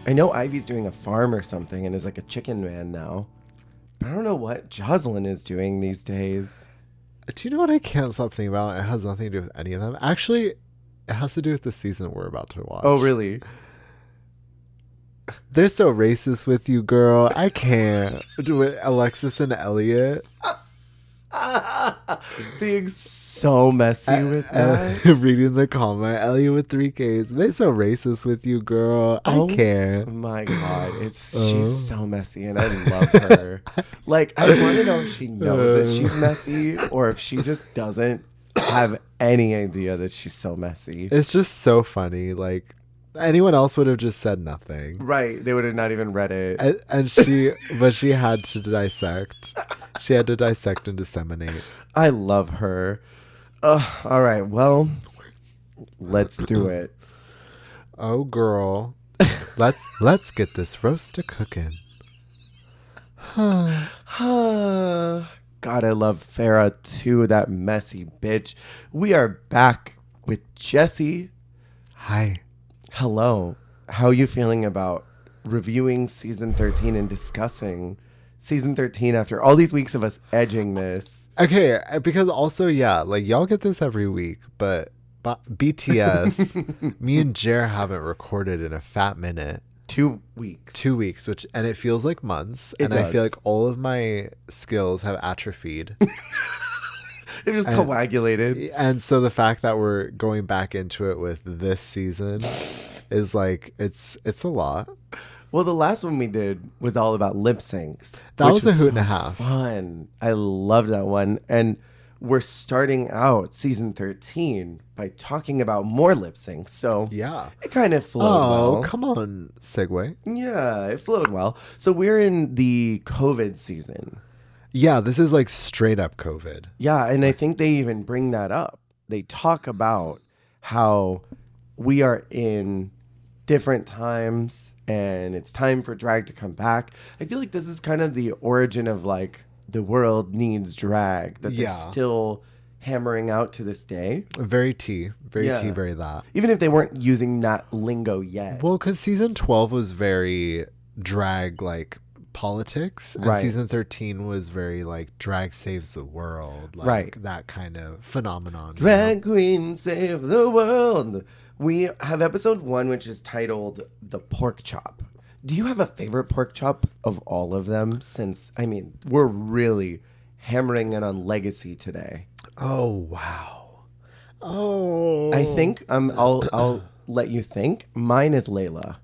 I know Ivy's doing a farm or something and is like a chicken man now. But I don't know what Jocelyn is doing these days. Do you know what I can't stop thinking about? It has nothing to do with any of them. Actually, it has to do with the season we're about to watch. Oh, really? They're so racist with you, girl. I can't. Do it, Alexis and Elliot. Being so messy with that. Reading the comment, Elliot with 3 Ks. They so racist with you, girl. I can't. My God, she's so messy, and I love her. Like, I want to know if she knows that she's messy, or if she just doesn't have any idea that she's so messy. It's just so funny. Like, anyone else would have just said nothing. Right. They would have not even read it. But she had to dissect. She had to dissect and disseminate. I love her. All right. Well, let's do it. Oh, girl. Let's get this roast a cooking. God, I love Farrah too, that messy bitch. We are back with Jessie. Hi. Hello. How are you feeling about reviewing season 13 and discussing season 13 after all these weeks of us edging this? Okay, because also, yeah, like y'all get this every week, but BTS, me and Jer haven't recorded in a fat minute. 2 weeks. 2 weeks, and it feels like months. It and does. I feel like all of my skills have atrophied. They're just coagulated. And so the fact that we're going back into it with this season is like, it's a lot. Well, the last one we did was all about lip syncs. That was a hoot and a half. Fun. I loved that one. And we're starting out season 13 by talking about more lip syncs. So yeah, it kind of flowed well. Oh, come on, segue. Yeah, it flowed well. So we're in the COVID season. Yeah, this is like straight up COVID. Yeah, and I think they even bring that up. They talk about how we are in different times and it's time for drag to come back. I feel like this is kind of the origin of like the world needs drag that they're still hammering out to this day. Very tea, very that. Even if they weren't using that lingo yet. Well, because season 12 was very drag like politics, and right. season 13 was very like drag saves the world, like right. that kind of phenomenon. Drag queen save the world. We have episode 1, which is titled The Pork Chop. Do you have a favorite pork chop of all of them? Since, I mean, we're really hammering in on legacy today. Oh, wow. Oh. I think, I'll let you think. Mine is Layla.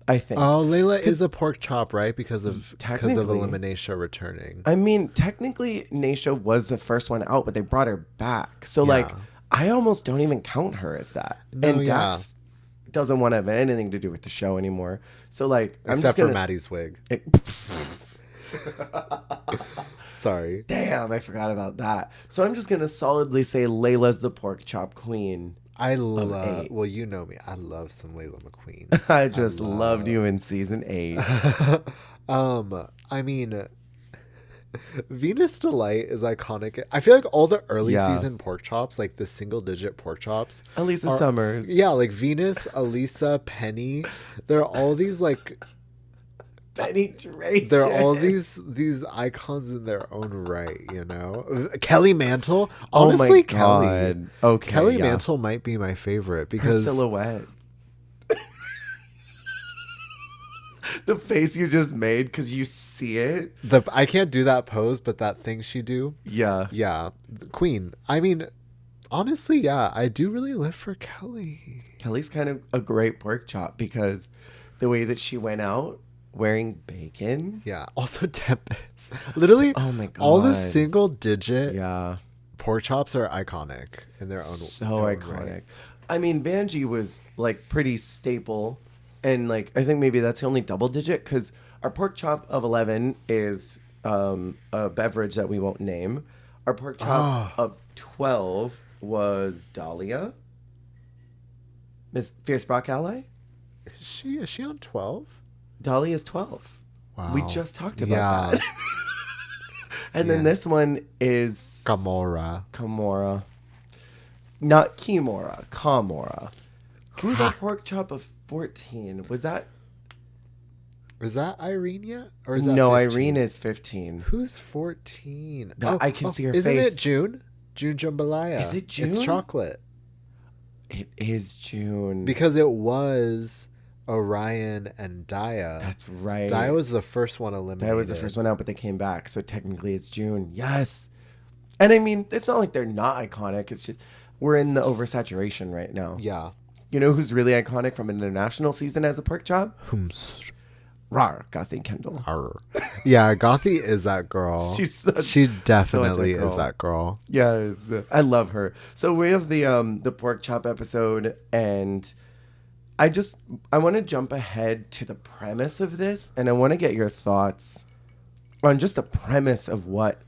I think. Oh, Layla is a pork chop, right? Because of Elimination returning. I mean, technically, Naisha was the first one out, but they brought her back. So, like, I almost don't even count her as that. No, and Dax doesn't want to have anything to do with the show anymore. So, like, except for Maddie's wig. Sorry. Damn, I forgot about that. So I'm just going to solidly say Layla's the pork chop queen. Well, you know me. I love some Layla McQueen. I just loved you in season 8. I mean, Venus Delight is iconic. I feel like all the early season pork chops, like the single digit pork chops. Elisa Summers. Yeah, like Venus, Elisa, Penny. They're all these like penetration. They're all these icons in their own right, you know. Kelly Mantle. Honestly, Kelly. Okay, Kelly Mantle might be my favorite because her silhouette. The face you just made because you see it. I can't do that pose, but that thing she do. Yeah. Yeah. Queen. I mean, honestly, yeah, I do really live for Kelly. Kelly's kind of a great pork chop because the way that she went out wearing bacon. Yeah. Also Tempest. Literally, oh my God. All the single digit pork chops are iconic in their own So iconic. Right. I mean, Vanjie was like pretty staple. And like, I think maybe that's the only double digit because our pork chop of 11 is a beverage that we won't name. Our pork chop of 12 was Dahlia. Miss Fierce Brock Ally? Is she on 12? Dahlia is 12. Wow. We just talked about that. And then this one is... Kamora. Not Kimora. Kamora. Who's our pork chop of 14? Was that Is that Irene yet? Or is that No, 15? Irene is 15. Who's 14? I can see her isn't face. Isn't it June? June Jambalaya. Is it June? It's chocolate. It is June. Because it was Orion and Daya. That's right. Daya was the first one eliminated. Daya was the first one out, but they came back. So technically it's June. Yes. And I mean, it's not like they're not iconic. It's just we're in the oversaturation right now. Yeah. You know who's really iconic from an international season as a pork chop? Rar, Gothy Kendall. Yeah, Gothy is that girl. She definitely is that girl. Yes, I love her. So we have the pork chop episode, and I want to jump ahead to the premise of this, and I want to get your thoughts on just the premise of what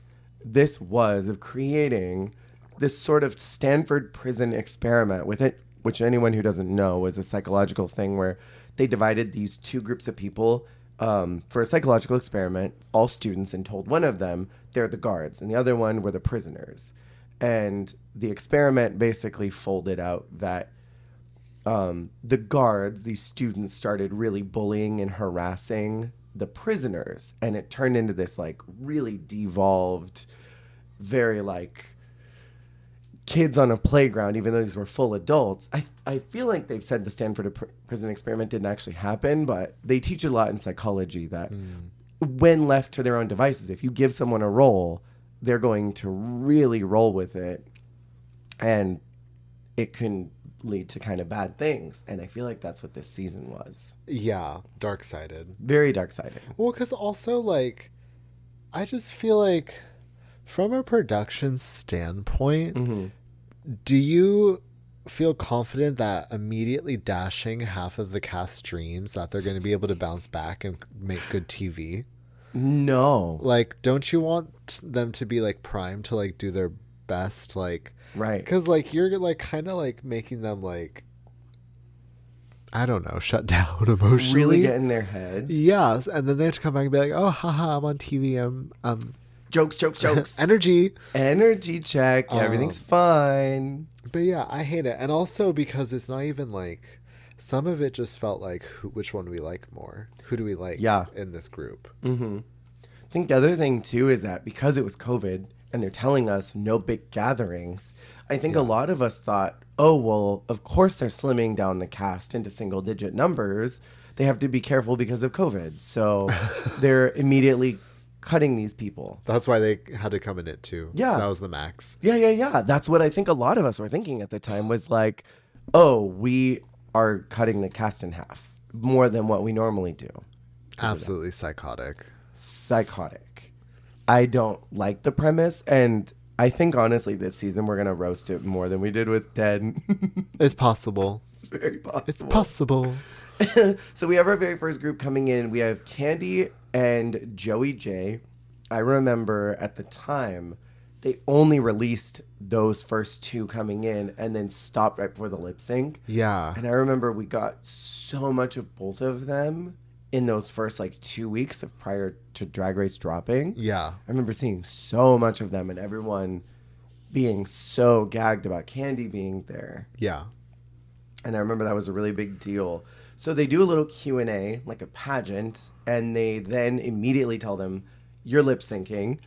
this was, of creating this sort of Stanford prison experiment with it, which anyone who doesn't know was a psychological thing where they divided these two groups of people for a psychological experiment, all students, and told one of them they're the guards and the other one were the prisoners. And the experiment basically folded out that the guards, these students, started really bullying and harassing the prisoners. And it turned into this like really devolved, very like kids on a playground, even though these were full adults. I feel like they've said the Stanford prison experiment didn't actually happen, but they teach a lot in psychology that when left to their own devices, if you give someone a role, they're going to really roll with it, and it can lead to kind of bad things. And I feel like that's what this season was. Yeah, dark-sided. Very dark-sided. Well, because also, like, I just feel like from a production standpoint, do you feel confident that immediately dashing half of the cast dreams that they're going to be able to bounce back and make good TV? No. Like, don't you want them to be like primed to like do their best? Like, right. Because like you're like kind of like making them like, I don't know, shut down emotionally. Really get in their heads. Yes. And then they have to come back and be like, oh, haha, I'm on TV. I'm Jokes. Energy check. Yeah, everything's fine. But yeah, I hate it. And also because it's not even like, some of it just felt like, which one do we like more? Who do we like in this group? I think the other thing too is that because it was COVID and they're telling us no big gatherings, I think a lot of us thought, oh, well, of course they're slimming down the cast into single digit numbers. They have to be careful because of COVID. So they're immediately cutting these people. That's why they had to come in at 2. Yeah. That was the max. Yeah. That's what I think a lot of us were thinking at the time, was like, oh, we are cutting the cast in half more than what we normally do. Absolutely psychotic. I don't like the premise, and I think honestly this season we're going to roast it more than we did with Dead. It's possible. It's very possible. It's possible. So we have our very first group coming in. We have Candy and Joey J. I remember at the time they only released those first 2 coming in and then stopped right before the lip sync. Yeah. And I remember we got so much of both of them in those first like 2 weeks of prior to Drag Race dropping. Yeah. I remember seeing so much of them and everyone being so gagged about Candy being there. Yeah. And I remember that was a really big deal. So they do a little Q&A, like a pageant, and they then immediately tell them, you're lip syncing.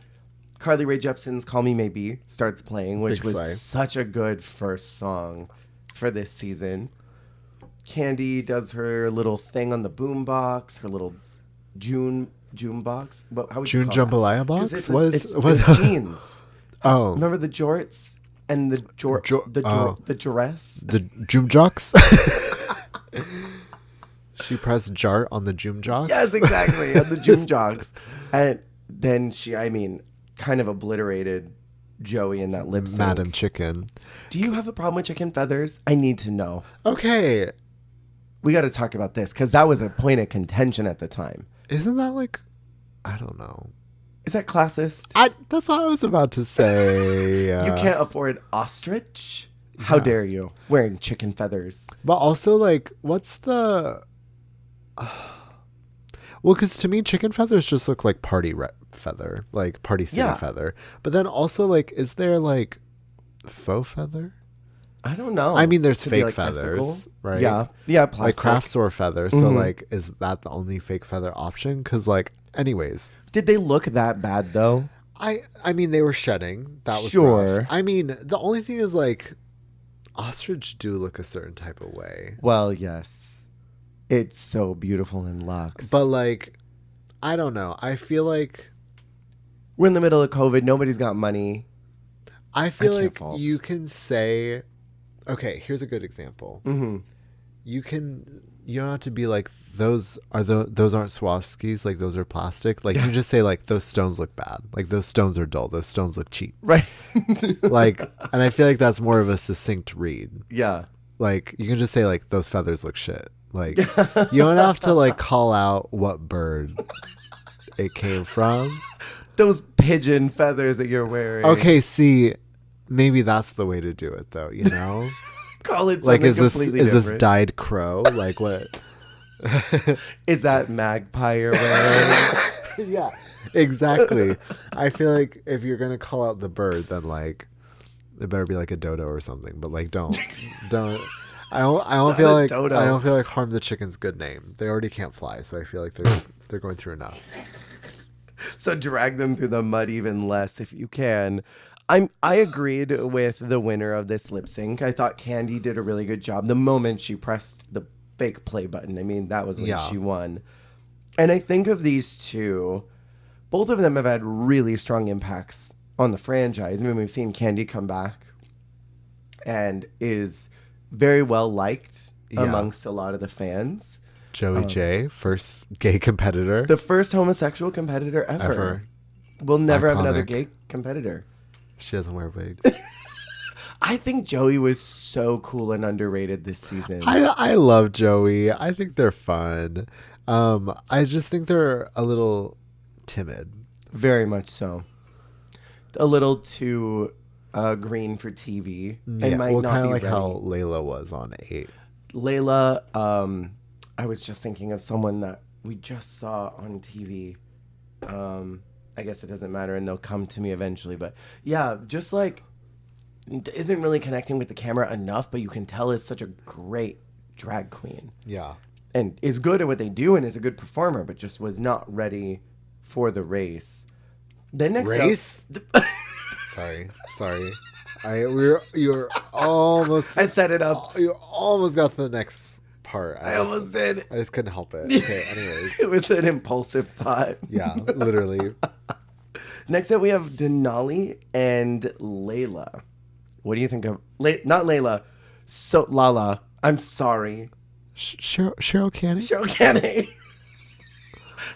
Carly Rae Jepsen's Call Me Maybe starts playing, which was such a good first song for this season. Candy does her little thing on the boombox, her little June box. How would June you call Jambalaya that? box? It's jeans. Oh. Remember the jorts and the dress? The Joom Jocks? She pressed Jart on the Joom Jocks? Yes, exactly, on the Joom Jocks. And then she, kind of obliterated Joey in that lip sync. Madam Chicken. Do you have a problem with chicken feathers? I need to know. Okay. We got to talk about this because that was a point of contention at the time. Isn't that like, I don't know. Is that classist? That's what I was about to say. You can't afford ostrich? How dare you? Wearing chicken feathers. But also, like, what's the... Well, because to me, chicken feathers just look like party feather. Like, party city feather. But then also, like, is there, like, faux feather? I don't know. I mean, there's To be, fake like, feathers, ethical. right? Yeah, Like plastic. craft store feathers. So like, is that the only fake feather option? Because like, anyways, Did they look that bad though? I mean, they were shedding. That was Sure. rough. I mean, the only thing is like, ostrich do look a certain type of way, Well, yes. It's so beautiful in Lux. but like, I don't know. I feel like We're in the middle of COVID. Nobody's got money. I feel can't like fault. you can say, okay, here's a good example. Mm-hmm. You don't have to be like those aren't Swarovskis, like those are plastic. Like you just say like those stones look bad. Like those stones are dull. Those stones look cheap. Right. Like, and I feel like that's more of a succinct read. Yeah. Like you can just say like those feathers look shit. Like you don't have to like call out what bird it came from. Those pigeon feathers that you're wearing. Okay, see, maybe that's the way to do it though, you know? Call it Like something is completely this different. dyed crow? Like what? Is that magpie you're wearing? Yeah, exactly. I feel like if you're gonna call out the bird, then like it better be like a dodo or something. But like don't. I don't feel like dodo. I don't feel like harm the chicken's good name. They already can't fly, so I feel like they're going through enough. So drag them through the mud even less if you can. I agreed with the winner of this lip sync. I thought Candy did a really good job the moment she pressed the fake play button. I mean, that was when she won. And I think of these two, both of them have had really strong impacts on the franchise. I mean, we've seen Candy come back and is very well liked amongst a lot of the fans. Joey J, first gay competitor. The first homosexual competitor ever. We'll never have another gay competitor. She doesn't wear wigs. I think Joey was so cool and underrated this season. I love Joey. I think they're fun. I just think they're a little timid. Very much so. A little too green for TV. Yeah, And might well, not kind be of like ready. how Layla was on 8. Layla, I was just thinking of someone that we just saw on TV. I guess it doesn't matter and they'll come to me eventually. But yeah, just like isn't really connecting with the camera enough, but you can tell is such a great drag queen. Yeah. And is good at what they do and is a good performer, but just was not ready for the race. The next Race? Sorry. You're almost. I set it up. You almost got to the next part. I almost did. I just couldn't help it. Okay. Anyways. It was an impulsive thought. Yeah. Literally. Next up, we have Denali and Layla. What do you think of not Layla? So Lala. I'm sorry. Cheryl Canning. Cheryl Canning.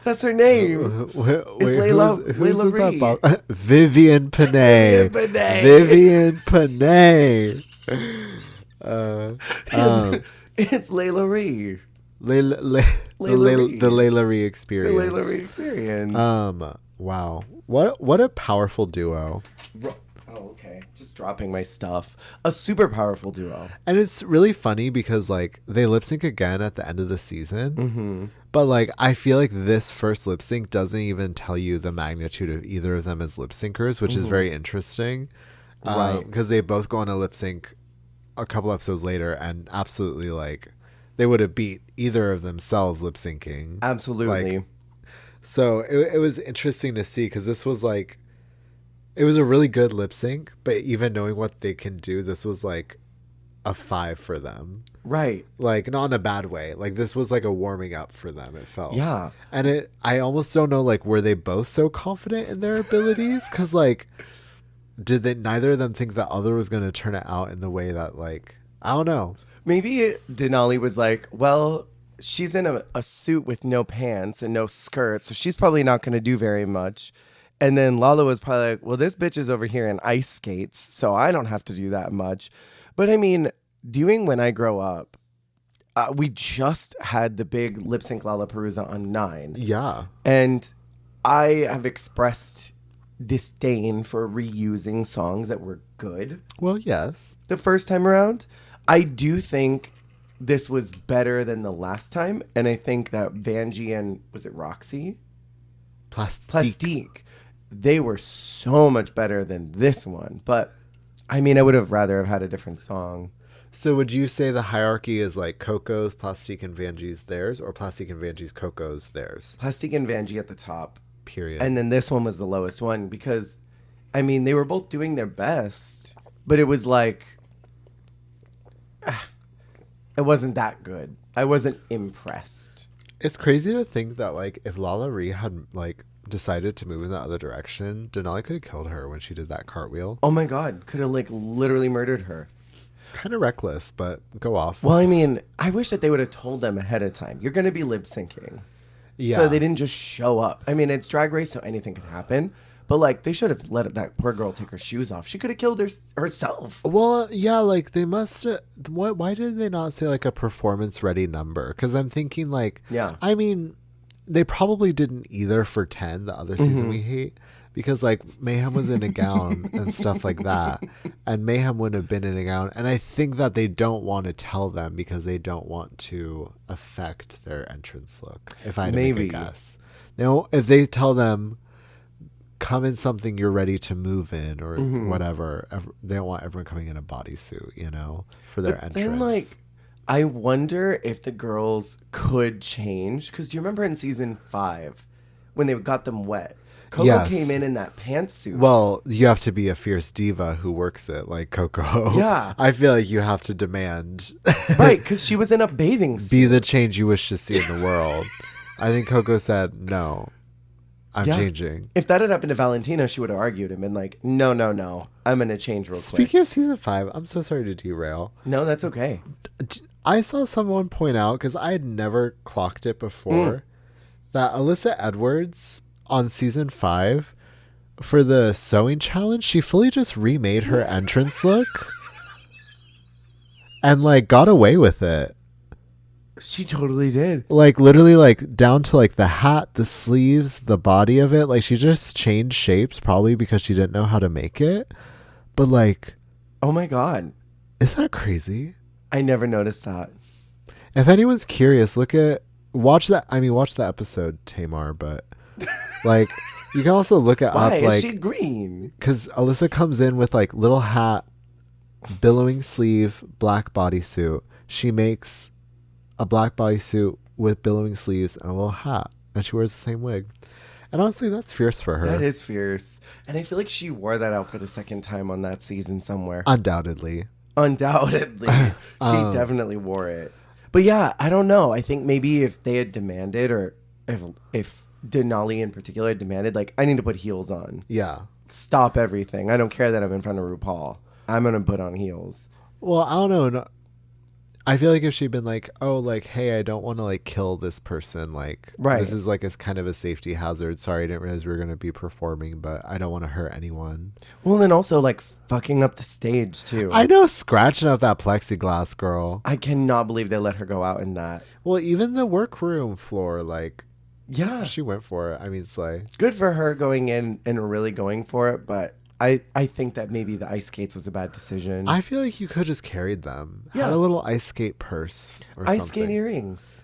That's her name. Wait, Layla- who's Layla that Ree. about? Vivian Panay. Vivian Vivian Panay. It's Layla Ree. The Layla Ree experience. The Layla Ree experience. Wow. What a powerful duo. Oh, okay. Just dropping my stuff. A super powerful duo. And it's really funny because like they lip sync again at the end of the season. Mm-hmm. But like I feel like this first lip sync doesn't even tell you the magnitude of either of them as lip syncers, which is very interesting. Right. Because they both go on a lip sync a couple episodes later and absolutely like they would have beat either of themselves lip syncing. Absolutely. Like, so it was interesting to see because this was like, it was a really good lip sync, but even knowing what they can do, this was like a 5 for them. Right. Like not in a bad way. Like this was like a warming up for them, it felt. Yeah. And I almost don't know, like, were they both so confident in their abilities? Because like, did neither of them think the other was going to turn it out in the way that like, I don't know. Maybe Denali was like, well, she's in a suit with no pants and no skirt, so she's probably not going to do very much. And then Lala was probably like, well, this bitch is over here in ice skates, so I don't have to do that much. But I mean, doing When I Grow Up, we just had the big lip sync Lollapalooza on 9. Yeah. And I have expressed disdain for reusing songs that were good Well, yes. the first time around. I do think this was better than the last time. And I think that Vanjie and, was it Roxy? Plastique. They were so much better than this one. But, I mean, I would have rather have had a different song. So would you say the hierarchy is like Coco's, Plastique, and Vanjie's theirs, or Plastique and Vanjie's Coco's theirs? Plastique and Vanjie at the top. Period. And then this one was the lowest one because, I mean, they were both doing their best, but it was like, it wasn't that good. I wasn't impressed. It's crazy to think that like if Lala Ree had like decided to move in that other direction, Denali could have killed her when she did that cartwheel. Oh my God, could have like literally murdered her. Kind of reckless, but go off. Well, I mean, I wish that they would have told them ahead of time. You're going to be lip syncing. Yeah. So they didn't just show up. I mean, it's Drag Race, so anything could happen. But like, they should have let that poor girl take her shoes off. She could have killed herself. Well, yeah, like they must. Why did they not say like a performance-ready number? Because I'm thinking like, Yeah. I mean, they probably didn't either for 10, the other season we hate, because like Mayhem was in a gown and stuff like that, and Mayhem wouldn't have been in a gown. And I think that they don't want to tell them because they don't want to affect their entrance look. If I had to make a guess, if they tell them, come in something you're ready to move in or whatever. They don't want everyone coming in a bodysuit, you know, for their entrance. Then, like, I wonder if the girls could change. Because do you remember in season 5 when they got them wet? Coco came in that pantsuit. Well, you have to be a fierce diva who works it like Coco. Yeah. I feel like you have to demand. Right, because she was in a bathing suit. Be the change you wish to see in the world. I think Coco said, no. I'm changing. If that had happened to Valentina, she would have argued and been like, no. I'm going to change real quick. Speaking of season 5, I'm so sorry to derail. No, that's okay. I saw someone point out, because I had never clocked it before, that Alyssa Edwards on season 5, for the sewing challenge, she fully just remade her entrance look and like got away with it. She totally did. Like literally like down to like the hat, the sleeves, the body of it. Like she just changed shapes probably because she didn't know how to make it. But like, oh my God. Is that crazy? I never noticed that. If anyone's curious, watch that episode, Tamar, but like you can also look it Why up. Like, is she green? Because Alyssa comes in with like little hat, billowing sleeve, black bodysuit. She makes a black bodysuit with billowing sleeves and a little hat, and she wears the same wig. And honestly, that's fierce for her. That is fierce. And I feel like she wore that outfit a second time on that season somewhere. Undoubtedly. She definitely wore it. But yeah, I don't know. I think maybe if they had demanded, or if Denali in particular demanded, like, I need to put heels on. Yeah. Stop everything. I don't care that I'm in front of RuPaul. I'm going to put on heels. Well, I don't know. No, I feel like if she'd been like, oh, like, hey, I don't want to like kill this person. Like, this is like kind of a safety hazard. Sorry, I didn't realize we were going to be performing, but I don't want to hurt anyone. Well, then also like fucking up the stage too. I know, scratching up that plexiglass, girl. I cannot believe they let her go out in that. Well, even the workroom floor, like, yeah, she went for it. I mean, it's like good for her going in and really going for it, but I think that maybe the ice skates was a bad decision. I feel like you could just carried them. Yeah. Had a little ice skate purse or something. Ice skate earrings.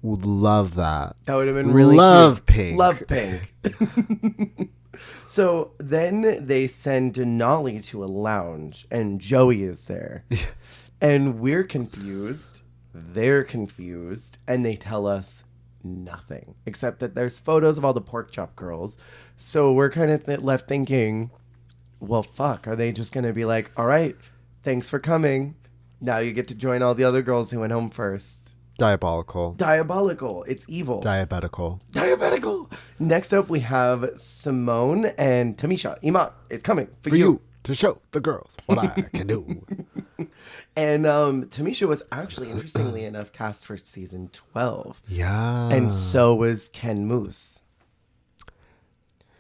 Would love that. That would have been really Love cute. pink. Love pink. So then they send Denali to a lounge, and Joey is there. Yes. And we're confused. They're confused. And they tell us nothing, except that there's photos of all the pork chop girls. So we're kind of left thinking, well, fuck, are they just going to be like, all right, thanks for coming. Now you get to join all the other girls who went home first. Diabolical. Diabolical. It's evil. Diabetical. Diabetical. Next up, we have Simone and Tamisha. Iman is coming for you to show the girls what I can do. And Tamisha was actually, interestingly enough, cast for season 12. Yeah. And so was Ken Moose.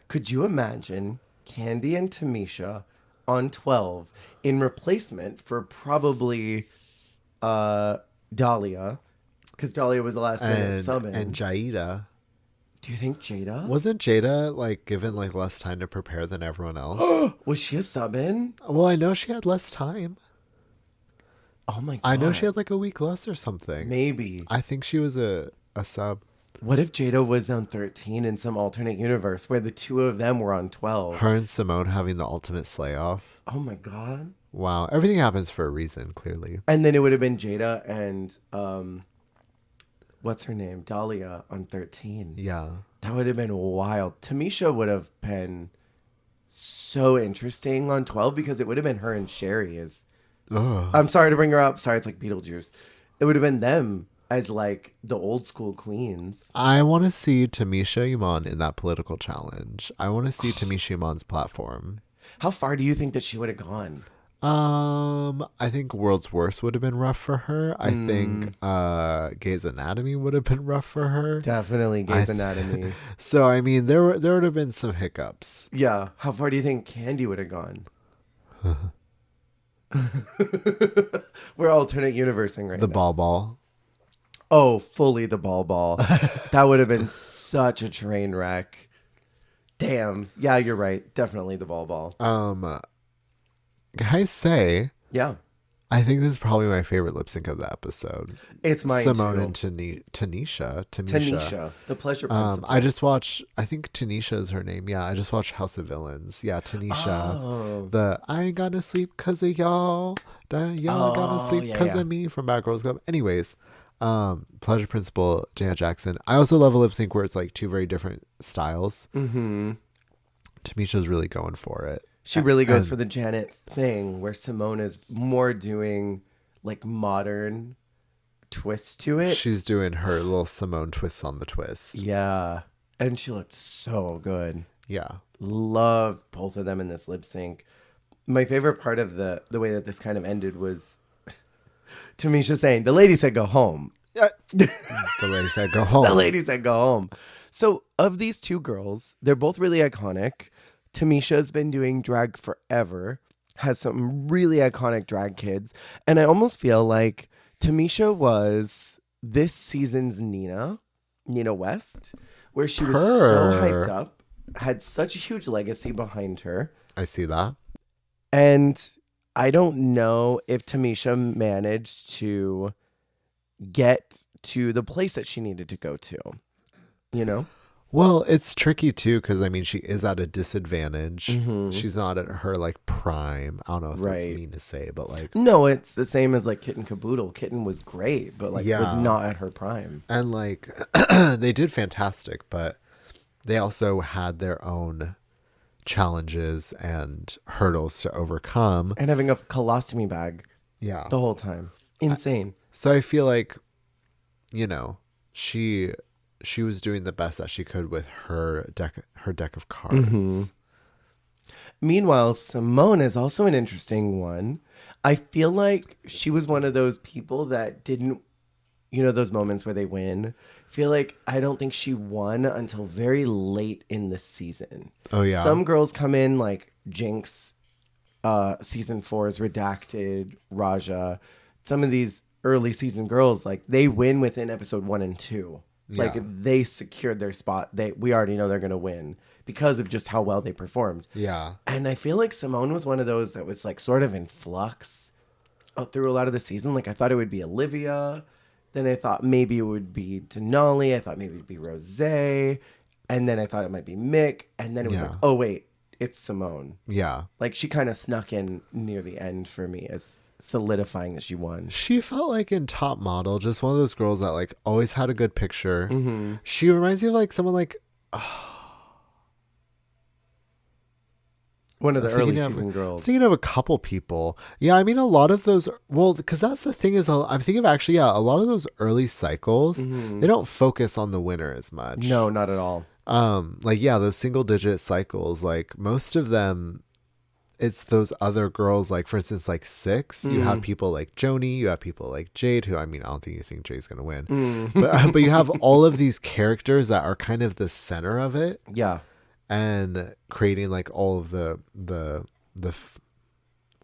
Could you imagine Candy and Tamisha on 12 in replacement for probably Dahlia? Because Dahlia was the last minute subbing. And Jaida. Do you think Jada? Wasn't Jada like given like less time to prepare than everyone else? Was she a sub-in? Well, I know she had less time. Oh my God. I know she had like a week less or something. Maybe. I think she was a sub. What if Jada was on 13 in some alternate universe where the two of them were on 12? Her and Simone having the ultimate slay off. Oh my God. Wow. Everything happens for a reason, clearly. And then it would have been Jada and what's her name? Dahlia on 13. Yeah. That would have been wild. Tamisha would have been so interesting on 12 because it would have been her and Sherry as Ugh. I'm sorry to bring her up. Sorry, it's like Beetlejuice. It would have been them as like the old school queens. I want to see Tamisha Iman in that political challenge. I want to see Tamisha Iman's platform. How far do you think that she would have gone? I think World's Worst would have been rough for her. I think Grey's Anatomy would have been rough for her. Definitely Grey's Anatomy. So I mean, there would have been some hiccups. Yeah. How far do you think Candy would have gone? We're alternate universing right The now. ball. Oh, fully the ball. That would have been such a train wreck. Damn. Yeah, you're right. Definitely the ball. Guys say, Yeah. I think this is probably my favorite lip sync of the episode. It's mine Simone too. and Tanisha. Tanisha. The Pleasure Principle. I just watched, I think Tanisha is her name. Yeah, I just watched House of Villains. Yeah, Tanisha. Oh. The I ain't gonna sleep cause of y'all. Y'all gonna sleep yeah, cause yeah. of me from Bad Girls Club. Anyways, Pleasure Principle, Janet Jackson. I also love a lip sync where it's like two very different styles. Mm-hmm. Tamisha's really going for it. She really goes for the Janet thing where Simone is more doing like modern twists to it. She's doing her little Simone twist on the twist. Yeah. And she looked so good. Yeah. Loved both of them in this lip sync. My favorite part of the way that this kind of ended was Tamisha saying, the lady said go home. The lady said go home. The lady said go home. So of these two girls, they're both really iconic. Tamisha's been doing drag forever, has some really iconic drag kids. And I almost feel like Tamisha was this season's Nina West, where she was so hyped up, had such a huge legacy behind her. I see that. And I don't know if Tamisha managed to get to the place that she needed to go to, you know? Well, it's tricky too because I mean she is at a disadvantage. Mm-hmm. She's not at her like prime. I don't know if Right. that's mean to say, but like No, it's the same as like Kitten Caboodle. Kitten was great, but like Yeah. was not at her prime. and like they did fantastic, but they also had their own challenges and hurdles to overcome. And having a colostomy bag Yeah. the whole time. Insane. So I feel like, you know, she was doing the best that she could with her deck of cards. Mm-hmm. Meanwhile, Simone is also an interesting one. I feel like she was one of those people that didn't, those moments where they win. Feel like I don't think she won until very late in the season. Oh yeah. Some girls come in like Jinx, season 4's Redacted, Raja. Some of these early season girls, like they win within episode 1 and 2. Like Yeah. they secured their spot. We already know they're gonna win because of just how well they performed. Yeah. And I feel like Simone was one of those that was like sort of in flux through a lot of the season. Like I thought it would be Olivia. Then I thought maybe it would be Denali. I thought maybe it'd be Rose. And then I thought it might be Mick. And then it was Yeah. like, oh wait, it's Simone. Yeah. Like she kind of snuck in near the end for me as solidifying that she won. She felt like in Top Model, just one of those girls that like always had a good picture. Mm-hmm. She reminds me of like someone like One of the early thinking of- season girls. thinking of a couple people. Yeah, I mean a lot of those. Well, because that's the thing is I'm thinking of actually a lot of those early cycles. They don't focus on the winner as much. No, not at all. Like yeah, those single digit cycles. Like most of them, it's those other girls. Like for instance, like 6. You have people like Joni. You have people like Jade. Who I mean, I don't think you think Jade's gonna win. But you have all of these characters that are kind of the center of it. Yeah. And creating like all of the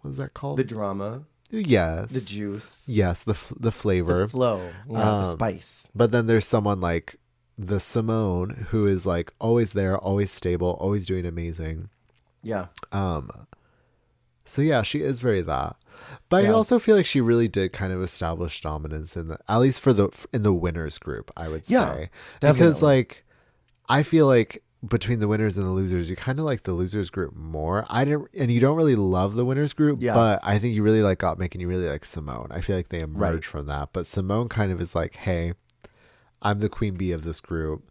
what is that called? The drama, Yes. the juice, Yes, the flavor. the flow, the spice. But then there's someone like the Simone who is like always there, always stable, always doing amazing. Yeah. So yeah, she is very that. But I Yeah. also feel like she really did kind of establish dominance at least in the winners group, I would Yeah, say. Because definitely. like I feel like between the winners and the losers, you kind of like the losers group more. I didn't, and you don't really love the winners group, Yeah. but I think you really like got making you really like Simone. I feel like they Right. emerge from that, but Simone kind of is like, hey, I'm the queen bee of this group,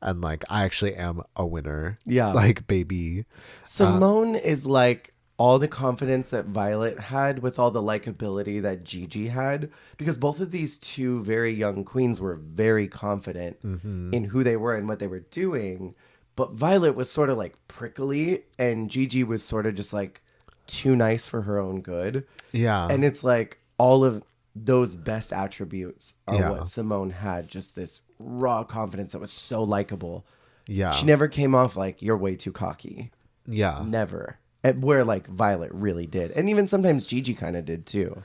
and like I actually am a winner. Yeah. Like baby. Simone is like all the confidence that Violet had with all the likability that Gigi had, because both of these two very young queens were very confident in who they were and what they were doing. But Violet was sort of like prickly, and Gigi was sort of just like too nice for her own good. Yeah. And it's like all of those best attributes are Yeah. what Simone had. Just this raw confidence that was so likable. Yeah. She never came off like you're way too cocky. Yeah. Never. Where like Violet really did. And even sometimes Gigi kind of did too.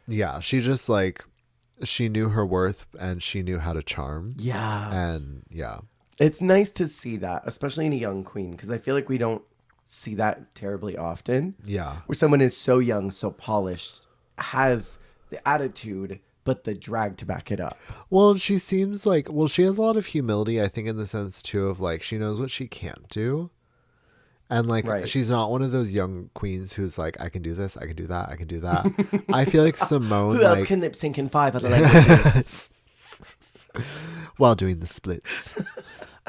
Yeah. She just like, she knew her worth and she knew how to charm. Yeah. And yeah. It's nice to see that, especially in a young queen, because I feel like we don't see that terribly often. Yeah. Where someone is so young, so polished, has the attitude, but the drag to back it up. Well, she seems like, well, she has a lot of humility, I think, in the sense too of like, she knows what she can't do. And like, Right. she's not one of those young queens who's like, I can do this, I can do that, I can do that. I feel like Simone, Who else like, can lip sync in 5 other languages? while doing the splits.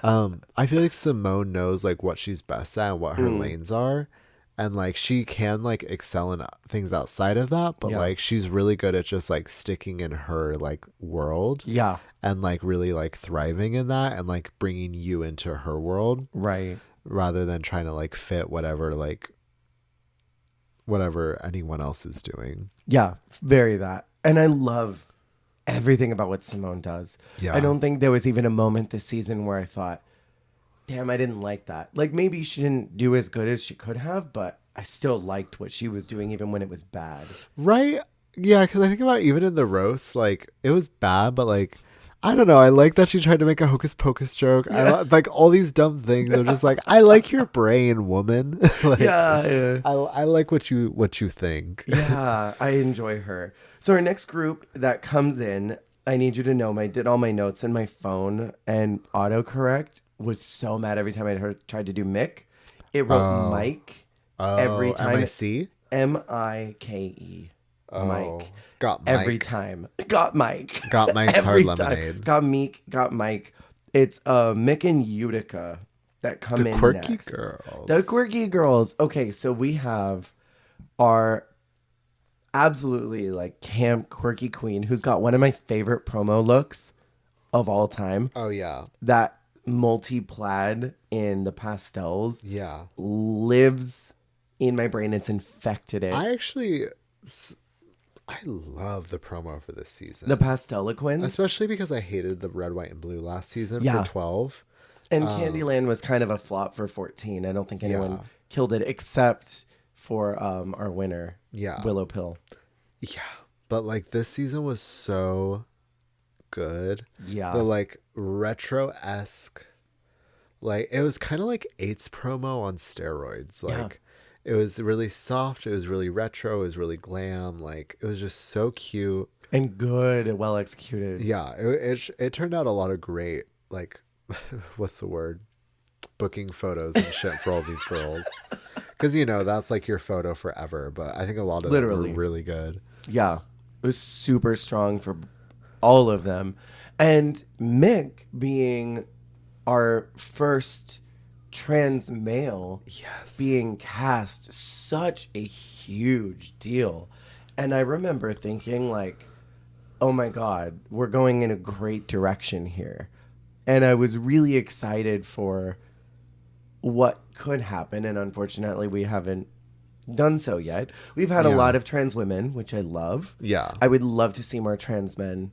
I feel like Simone knows like what she's best at and what her lanes are. And like she can like excel in things outside of that, but Yeah. like she's really good at just like sticking in her like world. Yeah. And like really like thriving in that and like bringing you into her world Right. rather than trying to like fit whatever anyone else is doing. Yeah. Very that. And I love everything about what Simone does. Yeah. I don't think there was even a moment this season where I thought, damn, I didn't like that. Like maybe she didn't do as good as she could have, but I still liked what she was doing even when it was bad. Right? Yeah, because I think about even in the roast, like it was bad, but like I don't know. I like that she tried to make a hocus pocus joke. Yeah. Like all these dumb things. I'm just like, I like your brain, woman. Like, Yeah. I like what you think. Yeah, I enjoy her. So our next group that comes in, I need you to know, I did all my notes in my phone, and autocorrect was so mad every time I tried to do Mick. It wrote Mike every time. MIC? Mike. Mike. Got Mike. Every time. Got Mike. Got Mike's Every hard time. lemonade. Got Meek. Got Mike. It's Mick and Utica that come The in quirky next. girls. The quirky girls. Okay, so we have our absolutely like camp quirky queen who's got one of my favorite promo looks of all time. Oh yeah. That multi-plaid in the pastels Yeah. lives in my brain. It's infected it. I love the promo for this season. The Pasteloquins. Especially because I hated the red, white, and blue last season Yeah. for 12. And Candyland was kind of a flop for 14. I don't think anyone Yeah. killed it except for our winner, Yeah. Willow Pill. Yeah. But like this season was so good. Yeah. The like retro-esque, like it was kind of like Eight's promo on steroids. Like it was really soft, it was really retro, it was really glam, like it was just so cute And good, well executed. yeah. It turned out a lot of great, like what's the word, booking photos and shit for all these girls, because you know that's like your photo forever, but I think a lot of them Literally. were really good. Yeah. It was super strong for all of them. And Mick being our first trans male Yes. being cast, such a huge deal. And I remember thinking like, oh my God, we're going in a great direction here. And I was really excited for what could happen. And unfortunately, we haven't done so yet. We've had a Yeah. lot of trans women, which I love. Yeah. I would love to see more trans men.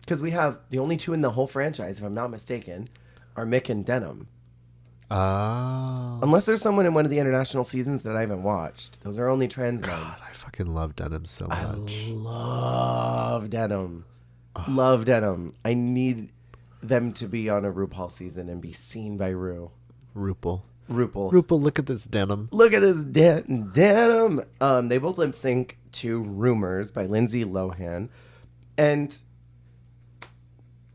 Because we have the only two in the whole franchise, if I'm not mistaken, are Mick and Denim. Oh. Unless there's someone in one of the international seasons that I haven't watched. Those are only trans men. God, I fucking love Denim so I much. love Denim. Love Denim. I need them to be on a RuPaul season and be seen by Ru. Rupal. RuPaul, look at this denim. Look at this denim. They both lip sync to Rumors by Lindsay Lohan. And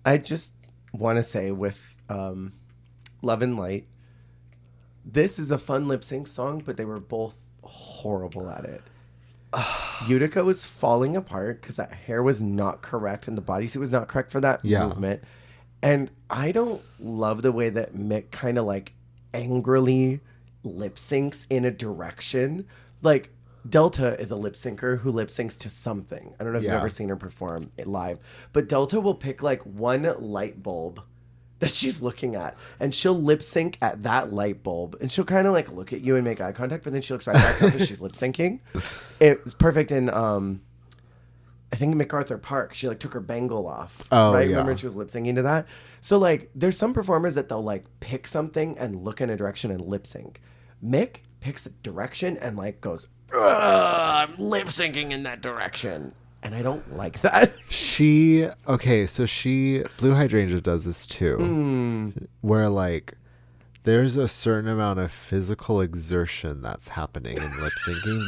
I just want to say with Love and Light, this is a fun lip sync song, but they were both horrible at it. Utica was falling apart because that hair was not correct and the bodysuit was not correct for that movement. And I don't love the way that Mick kind of like angrily lip syncs in a direction. Like Delta is a lip syncer who lip syncs to something. I don't know if you've ever seen her perform it live, but Delta will pick like one light bulb that she's looking at and she'll lip sync at that light bulb and she'll kind of like look at you and make eye contact, but then she looks right back up as she's lip syncing. It was perfect in I think MacArthur Park. She like took her bangle off. Right? Yeah. Remember she was lip syncing to that? So like there's some performers that they'll like pick something and look in a direction and lip sync. Mick picks a direction and like goes, I'm lip syncing in that direction. And I don't like that. Blue Hydrangea does this too. Where like there's a certain amount of physical exertion that's happening in lip syncing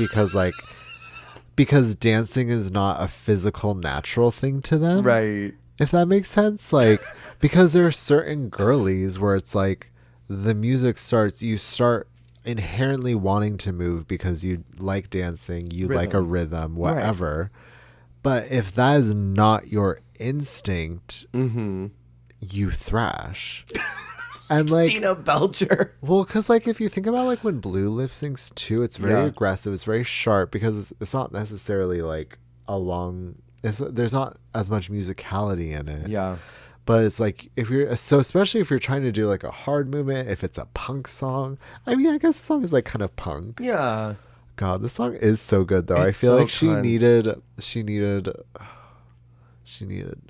because dancing is not a physical natural thing to them. Right. If that makes sense. Like because there are certain girlies where it's like the music starts, you start inherently wanting to move because you like dancing, you like a rhythm, whatever. Right. But if that is not your instinct, you thrash. And like Tina Belcher. Well, because like if you think about like when Blue lip syncs too, it's very aggressive, it's very sharp because it's not necessarily like there's not as much musicality in it. Yeah. But it's like especially if you're trying to do like a hard movement, if it's a punk song. I mean, I guess the song is like kind of punk. Yeah. God, this song is so good though. I feel like she needed a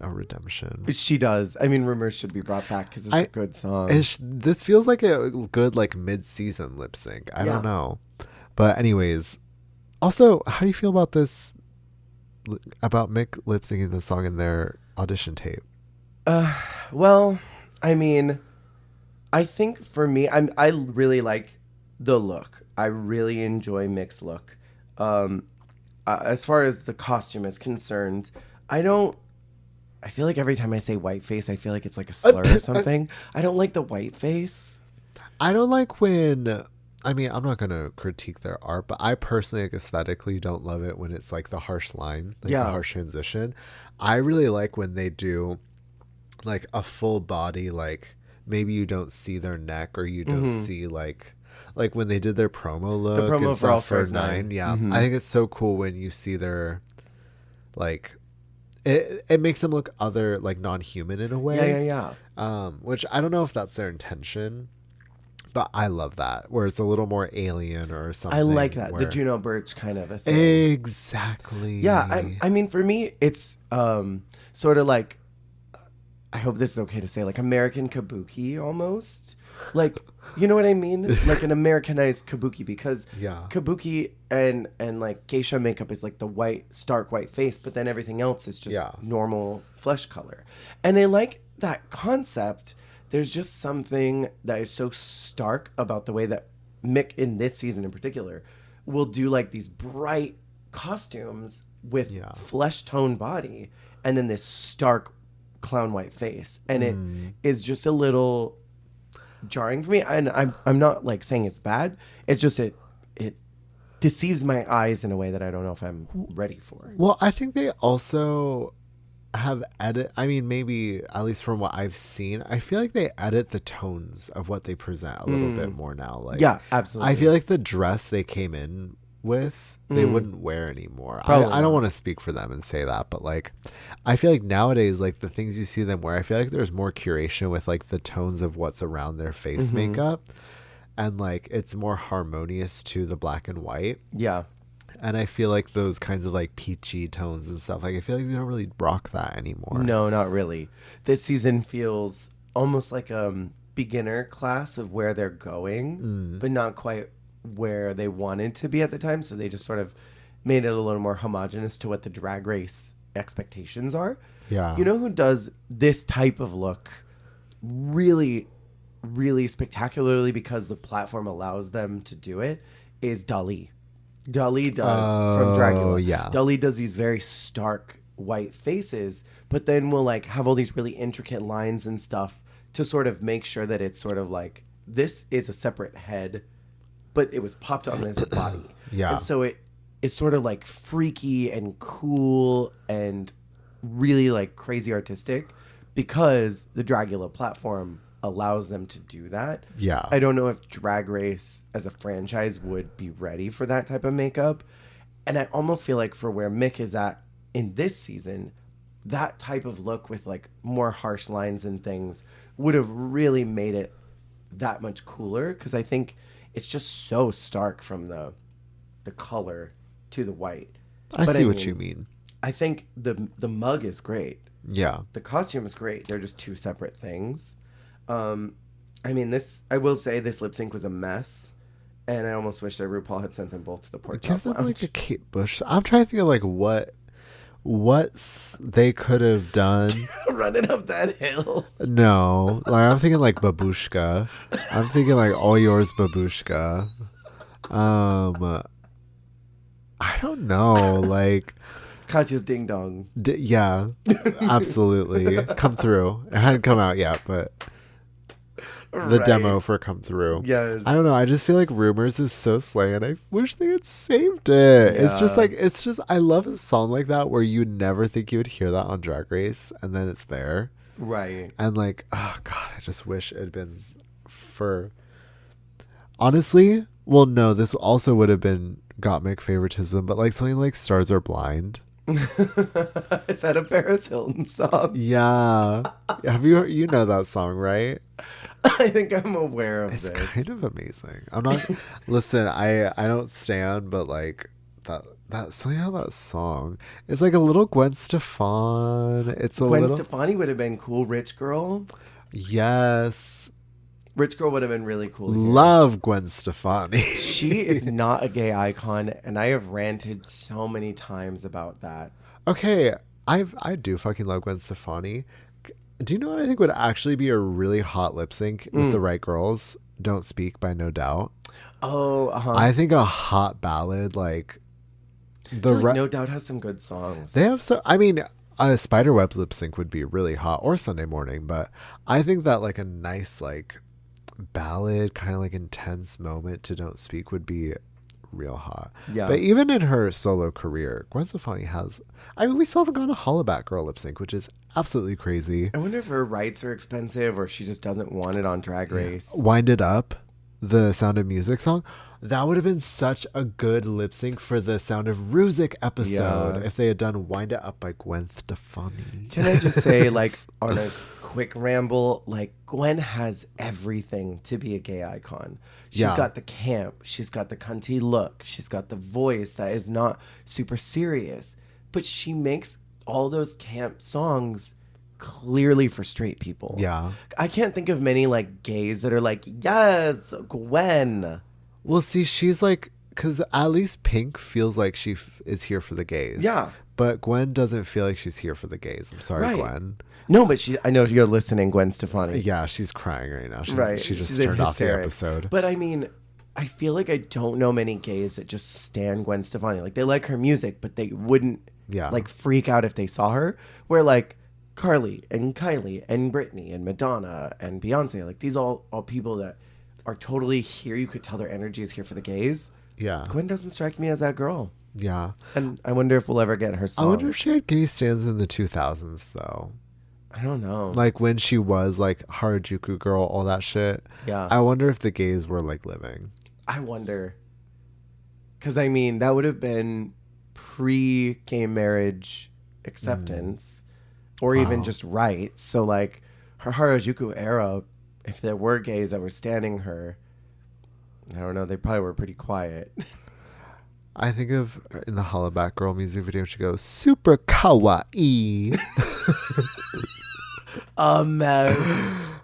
redemption. She does. I mean, Rumors should be brought back because it's a good song. This feels like a good like mid-season lip sync. I don't know, but anyways, also, how do you feel about this? About Mick lip syncing the song in their audition tape? Well, I mean, I think for me, I really like the look. I really enjoy Mick's look. As far as the costume is concerned, I feel like every time I say whiteface, I feel like it's like a slur or something. I don't like the whiteface. I don't like when, I mean, I'm not going to critique their art, but I personally like aesthetically don't love it when it's like the harsh line, like the harsh transition. I really like when they do like a full body, like maybe you don't see their neck or you don't see like when they did their promo look, the promo for All Stars 9. Yeah. I think it's so cool when you see their like it makes them look other like non-human in a way. Yeah. Which I don't know if that's their intention, but I love that where it's a little more alien or something. I like that the Juno Birch kind of a thing. Exactly. Yeah. I mean, for me, it's sort of like, I hope this is okay to say, like American Kabuki almost. Like, you know what I mean? Like an Americanized Kabuki, because Kabuki and like geisha makeup is like the white, stark white face, but then everything else is just normal flesh color. And I like that concept. There's just something that is so stark about the way that Mick in this season in particular will do like these bright costumes with flesh tone body and then this stark clown white face. And it is just a little jarring for me, and I'm not like saying it's bad. It's just it deceives my eyes in a way that I don't know if I'm ready for. Well, I think they also have I mean, maybe at least from what I've seen, I feel like they edit the tones of what they present a little bit more now. Like, yeah, absolutely. I feel like the dress they came in with, they wouldn't wear anymore. I don't want to speak for them and say that, but like, I feel like nowadays, like the things you see them wear, I feel like there's more curation with like the tones of what's around their face makeup, and like it's more harmonious to the black and white. Yeah. And I feel like those kinds of like peachy tones and stuff, like I feel like they don't really rock that anymore. No, not really. This season feels almost like a beginner class of where they're going, but not quite where they wanted to be at the time. So they just sort of made it a little more homogenous to what the Drag Race expectations are. Yeah. You know who does this type of look really really spectacularly because the platform allows them to do it is Dali. Dali does from Dragula. Yeah. Dali does these very stark white faces, but then will like have all these really intricate lines and stuff to sort of make sure that it's sort of like this is a separate head, but it was popped on this body. Yeah. And so it is sort of like freaky and cool and really like crazy artistic because the Dragula platform allows them to do that. Yeah. I don't know if Drag Race as a franchise would be ready for that type of makeup. And I almost feel like for where Mick is at in this season, that type of look with like more harsh lines and things would have really made it that much cooler because I think it's just so stark from the color to the white. I see what you mean. I think the mug is great. Yeah. The costume is great. They're just two separate things. I mean, I will say this lip sync was a mess, and I almost wish that RuPaul had sent them both to the pork chop Give them lounge. like a Kate Bush. I'm trying to think of like what they could have done. Running up that hill. No, like I'm thinking like Babushka. I'm thinking like All Yours Babushka. I don't know, like Katya's Ding Dong. yeah, absolutely. Come Through. It hadn't come out yet, but the Right. demo for Come Through. Yes. I don't know. I just feel like Rumors is so slay, and I wish they had saved it. Yeah. It's just I love a song like that where you never think you would hear that on Drag Race, and then it's there. Right. And like, oh God, I just wish it had been for. Honestly, well, no, this also would have been Gottmik favoritism, but like something like Stars Are Blind. Is that a Paris Hilton song? Yeah, have you know that song, right? I think I'm aware of It's this. kind of amazing. I'm not. Listen, I don't stand, but like that somehow that song. It's like a little Gwen Stefani. It's a Gwen little. Stefani would have been cool. Rich Girl. Yes, Rich Girl would have been really cool. Here. love Gwen Stefani. She is not a gay icon, and I have ranted so many times about that. Okay, I do fucking love Gwen Stefani. Do you know what I think would actually be a really hot lip sync with the right girls? Don't Speak by No Doubt. Oh, uh-huh. I think a hot ballad like the No Doubt has some good songs. they have so. I mean, a Spiderwebs lip sync would be really hot, or Sunday Morning, but I think that like a nice like ballad, kind of like intense moment to Don't Speak would be real hot. Yeah. But even in her solo career, Gwen Stefani has. I mean, we still haven't gotten a Hollaback Girl lip sync, which is absolutely crazy. I wonder if her rights are expensive or she just doesn't want it on Drag Race. Wind It Up, the Sound of Music song. That would have been such a good lip sync for the Sound of Rusic episode Yeah. if they had done Wind It Up by Gwen Stefani. Can I just say, like, on a quick ramble, like, Gwen has everything to be a gay icon. She's Yeah. got the camp. She's got the cunty look. She's got the voice that is not super serious. But she makes all those camp songs clearly for straight people. Yeah. I can't think of many, like, gays that are like, yes, Gwen. Well, see, she's like, because at least Pink feels like she is here for the gays. Yeah. But Gwen doesn't feel like she's here for the gays. I'm sorry, Right. Gwen. No, but I know you're listening, Gwen Stefani. Yeah, she's crying right now. Right. She just She's in turned off the hysterics. episode. But I mean, I feel like I don't know many gays that just stan Gwen Stefani. Like, they like her music, but they wouldn't Yeah. like freak out if they saw her. Where like Carly and Kylie and Britney and Madonna and Beyonce, like these all people that are totally here. You could tell their energy is here for the gays. Yeah. Gwen doesn't strike me as that girl. Yeah. And I wonder if we'll ever get her song. I wonder if she had gay stands in the 2000s, though. I don't know. Like when she was like Harajuku Girl, all that shit. Yeah. I wonder if the gays were like living. I wonder. Because, I mean, that would have been pre-gay marriage acceptance or even Wow. just rights. So, like, her Harajuku era, if there were gays that were standing her, I don't know, they probably were pretty quiet. I think of in the Hollaback Girl music video, she goes, super kawaii. A mess.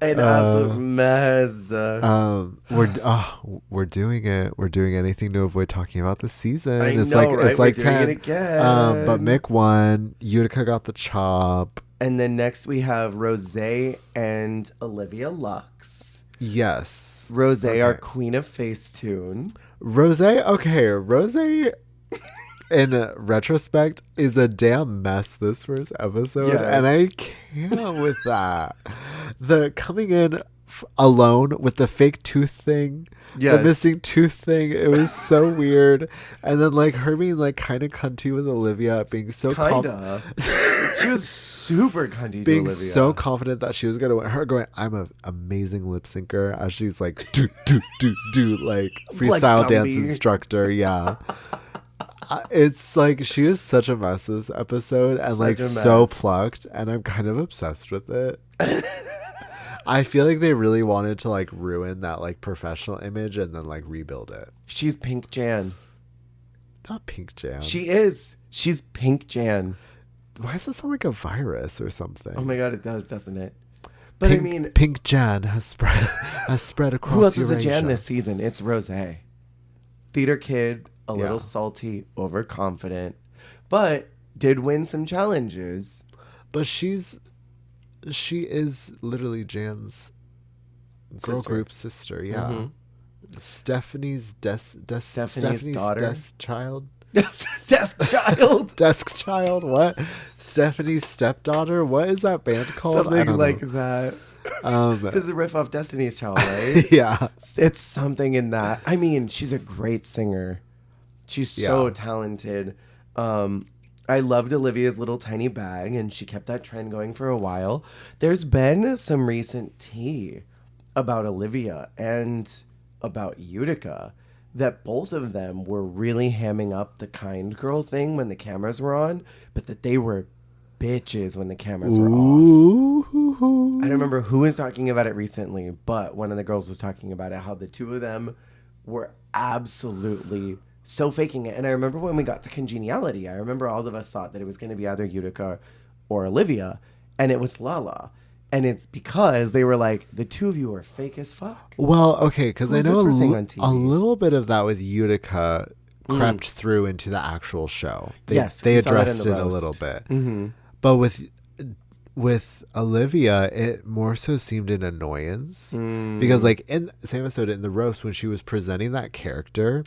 An absolute mess. We're doing it. We're doing anything to avoid talking about the season. I It's know, like right? it's like We're doing 10. it again. But Mick won. Utica got the chop. And then next we have Rosé and Olivia Lux. Yes. Rose, Okay. our queen of Facetune. Rose, okay. Rose, in retrospect, is a damn mess this first episode. Yes. And I can't with that. The coming in alone with the fake tooth thing. Yes. The missing tooth thing. It was so weird. And then like her being like kind of cunty with Olivia, being so Kinda. She was super cunty to being Olivia. so confident that she was gonna win. Her going, I'm an amazing lip syncer, as she's like do like freestyle Like dance Gumby. instructor. Yeah. It's like she is such a mess this episode, and Such like a so mess. plucked, and I'm kind of obsessed with it. I feel like they really wanted to like ruin that like professional image and then like rebuild it. She's Pink Jan. Not Pink Jan. She is. She's Pink Jan. Why does that sound like a virus or something? Oh my god, it does, doesn't it? But Pink, I mean, Pink Jan has spread across who else is Eurasia. a Jan this season? It's Rose. Theater kid, a Yeah. little salty, overconfident, but did win some challenges. But she is literally Jan's girl Sister. group sister. Yeah. Mhm. Stephanie's Stephanie's daughter. desk child. Desk child. Desk child. What? Stephanie's stepdaughter. What is that band called? I Something don't like know. that. Um, This is a riff off Destiny's Child, right? yeah. It's something in that. I mean, she's a great singer. She's so Yeah. talented. I loved Olivia's little tiny bag, and she kept that trend going for a while. There's been some recent tea about Olivia and about Utica that both of them were really hamming up the kind girl thing when the cameras were on, but that they were bitches when the cameras were off. Ooh. I don't remember who was talking about it recently, but one of the girls was talking about it, how the two of them were absolutely so faking it. And I remember when we got to Congeniality, I remember all of us thought that it was going to be either Utica or Olivia, and it was Lala. And it's because they were like, the two of you are fake as fuck. Well, okay, because I Who's know this we're seeing on TV? a little bit of that with Utica crept through into the actual show. Yes, they we saw that in addressed the it a roast. little bit. Mm-hmm. But with Olivia, it more so seemed an annoyance because, like in the same episode in the roast, when she was presenting that character,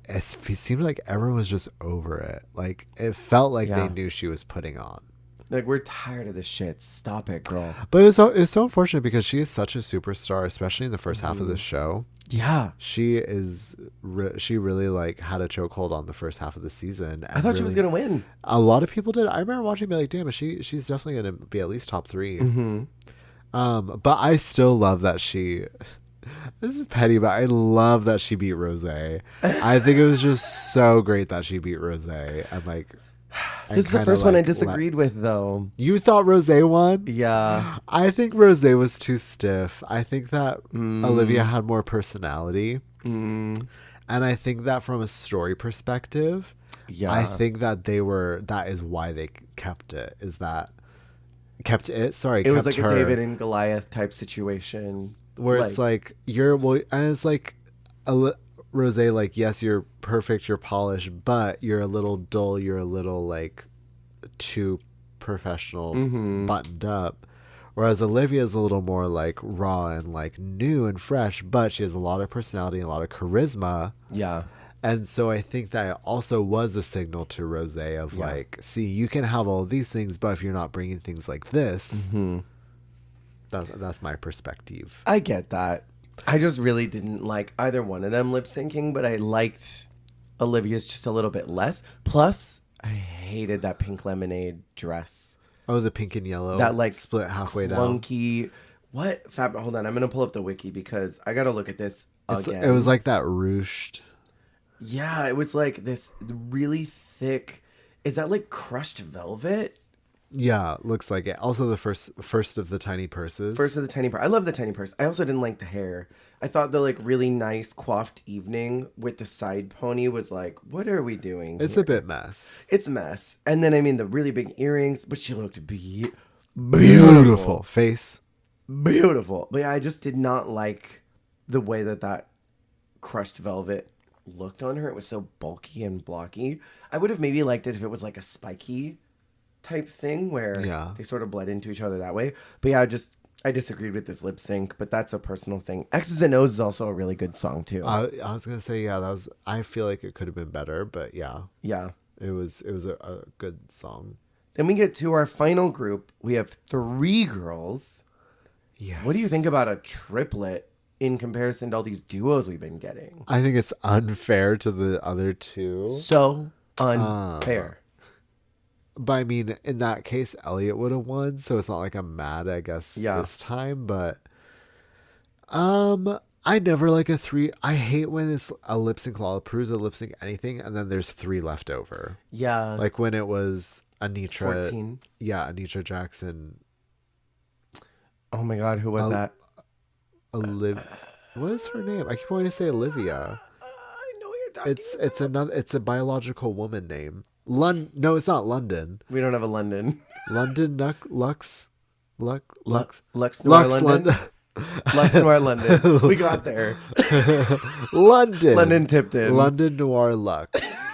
it seemed like everyone was just over it. Like it felt like Yeah. they knew she was putting on. Like, we're tired of this shit. Stop it, girl. But it was so unfortunate because she is such a superstar, especially in the first half of the show. Yeah. She really like had a chokehold on the first half of the season. I thought she was going to win. A lot of people did. I remember watching and be like, damn, she's definitely going to be at least top 3. But I still love that she, this is petty, but I love that she beat Rose. I think it was just so great that she beat Rose. And like, This is the first one I disagreed with, though. You thought Rose won? Yeah. I think Rose was too stiff. I think that Olivia had more personality. And I think that from a story perspective, Yeah. I think that that is why they kept it. It was like a David and Goliath type situation. where it's like and it's like Rose, like, yes, you're perfect, you're polished, but you're a little dull, you're a little like too professional, buttoned up. Whereas Olivia's a little more like raw and like new and fresh, but she has a lot of personality and a lot of charisma. Yeah. And so I think that also was a signal to Rose of like, see, you can have all of these things, but if you're not bringing things like this, that's my perspective. I get that. I just really didn't like either one of them lip syncing, but I liked Olivia's just a little bit less. Plus, I hated that pink lemonade dress. Oh, the pink and yellow That like split halfway down. clunky. What fabric? Hold on, I'm gonna pull up the wiki because I gotta look at this again. It was like that ruched. Yeah, it was like this really thick. Is that like crushed velvet? Yeah, looks like it. Also, the first of the tiny purses. First of the tiny purse. I love the tiny purse. I also didn't like the hair. I thought the like really nice coiffed evening with the side pony was like, what are we doing? It's here? a bit mess. It's a mess. And then I mean the really big earrings, but she looked beautiful. Beautiful face. Beautiful. But yeah, I just did not like the way that crushed velvet looked on her. It was so bulky and blocky. I would have maybe liked it if it was like a spiky type thing where they sort of bled into each other that way. But yeah, I disagreed with this lip sync, but that's a personal thing. X's and O's is also a really good song too. I was gonna say that was. I feel like it could have been better, but yeah, Yeah. it was a good song. Then we get to our final group. We have 3 girls. Yeah. What do you think about a triplet in comparison to all these duos we've been getting? I think it's unfair to the other 2. So unfair. But I mean, in that case, Elliot would have won, so it's not like I'm mad, I guess, this time. But I never like a 3. I hate when it's a lip sync Lollapalooza, lip sync anything, and then there's 3 left over. Yeah. Like when it was Anitra. 14. Yeah, Anitra Jackson. Oh my God, who was that? What is her name? I keep wanting to say Olivia. I know what you're talking about. It's a biological woman name. No, it's not London. We don't have a London. London Lux Noir Lux London. Lux Noir London. We got there. London Tipton. London Noir Lux.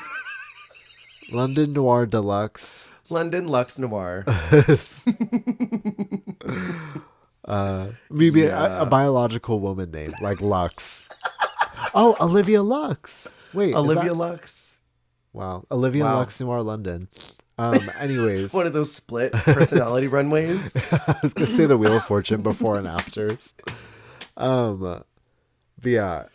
London Noir Deluxe. London Lux Noir. Maybe a biological woman name like Lux. Oh, Olivia Lux. Wait, Olivia Lux. Wow, Olivia Lux Noir London. Anyways, one of those split personality runways. I was gonna say the Wheel of Fortune before and afters. But yeah,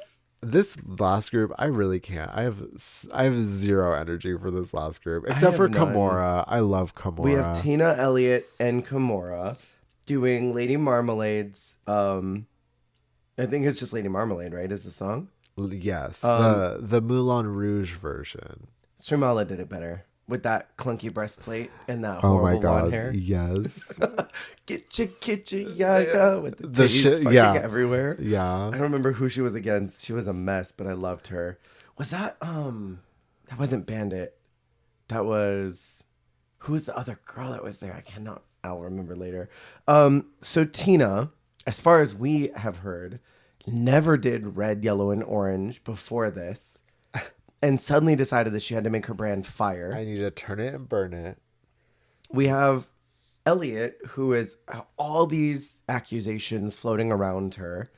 this last group I really can't. I have 0 energy for this last group except for Kimora. I love Kimora. We have Tina, Elliott, and Kimora doing Lady Marmalade's. I think it's just Lady Marmalade, right? Is the song? Yes, the Moulin Rouge version. Streamala did it better with that clunky breastplate and that horrible blonde hair. Yes. Get your yaga with the titties fucking everywhere. Yeah. I don't remember who she was against. She was a mess, but I loved her. Was that that wasn't Bandit. That was who was the other girl that was there? I'll remember later. So Tina, as far as we have heard, never did red, yellow, and orange before this. And suddenly decided that she had to make her brand fire. I need to turn it and burn it. We have Elliott, who is all these accusations floating around her.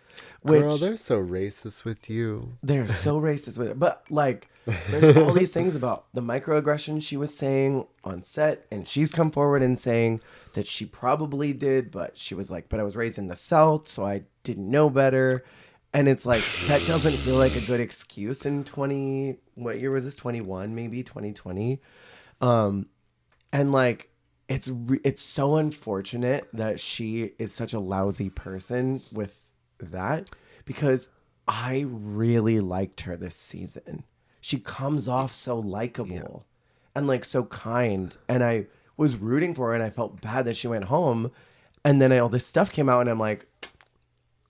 Girl, they're so racist with you. They're so racist with it. But, like, there's all these things about the microaggressions she was saying on set. And she's come forward and saying that she probably did. But she was like, but I was raised in the South, so I didn't know better. And it's like, that doesn't feel like a good excuse in what year was this? 21, maybe 2020. And like, it's so unfortunate that she is such a lousy person with that, because I really liked her this season. She comes off so likable and like so kind. And I was rooting for her and I felt bad that she went home. And then all this stuff came out and I'm like,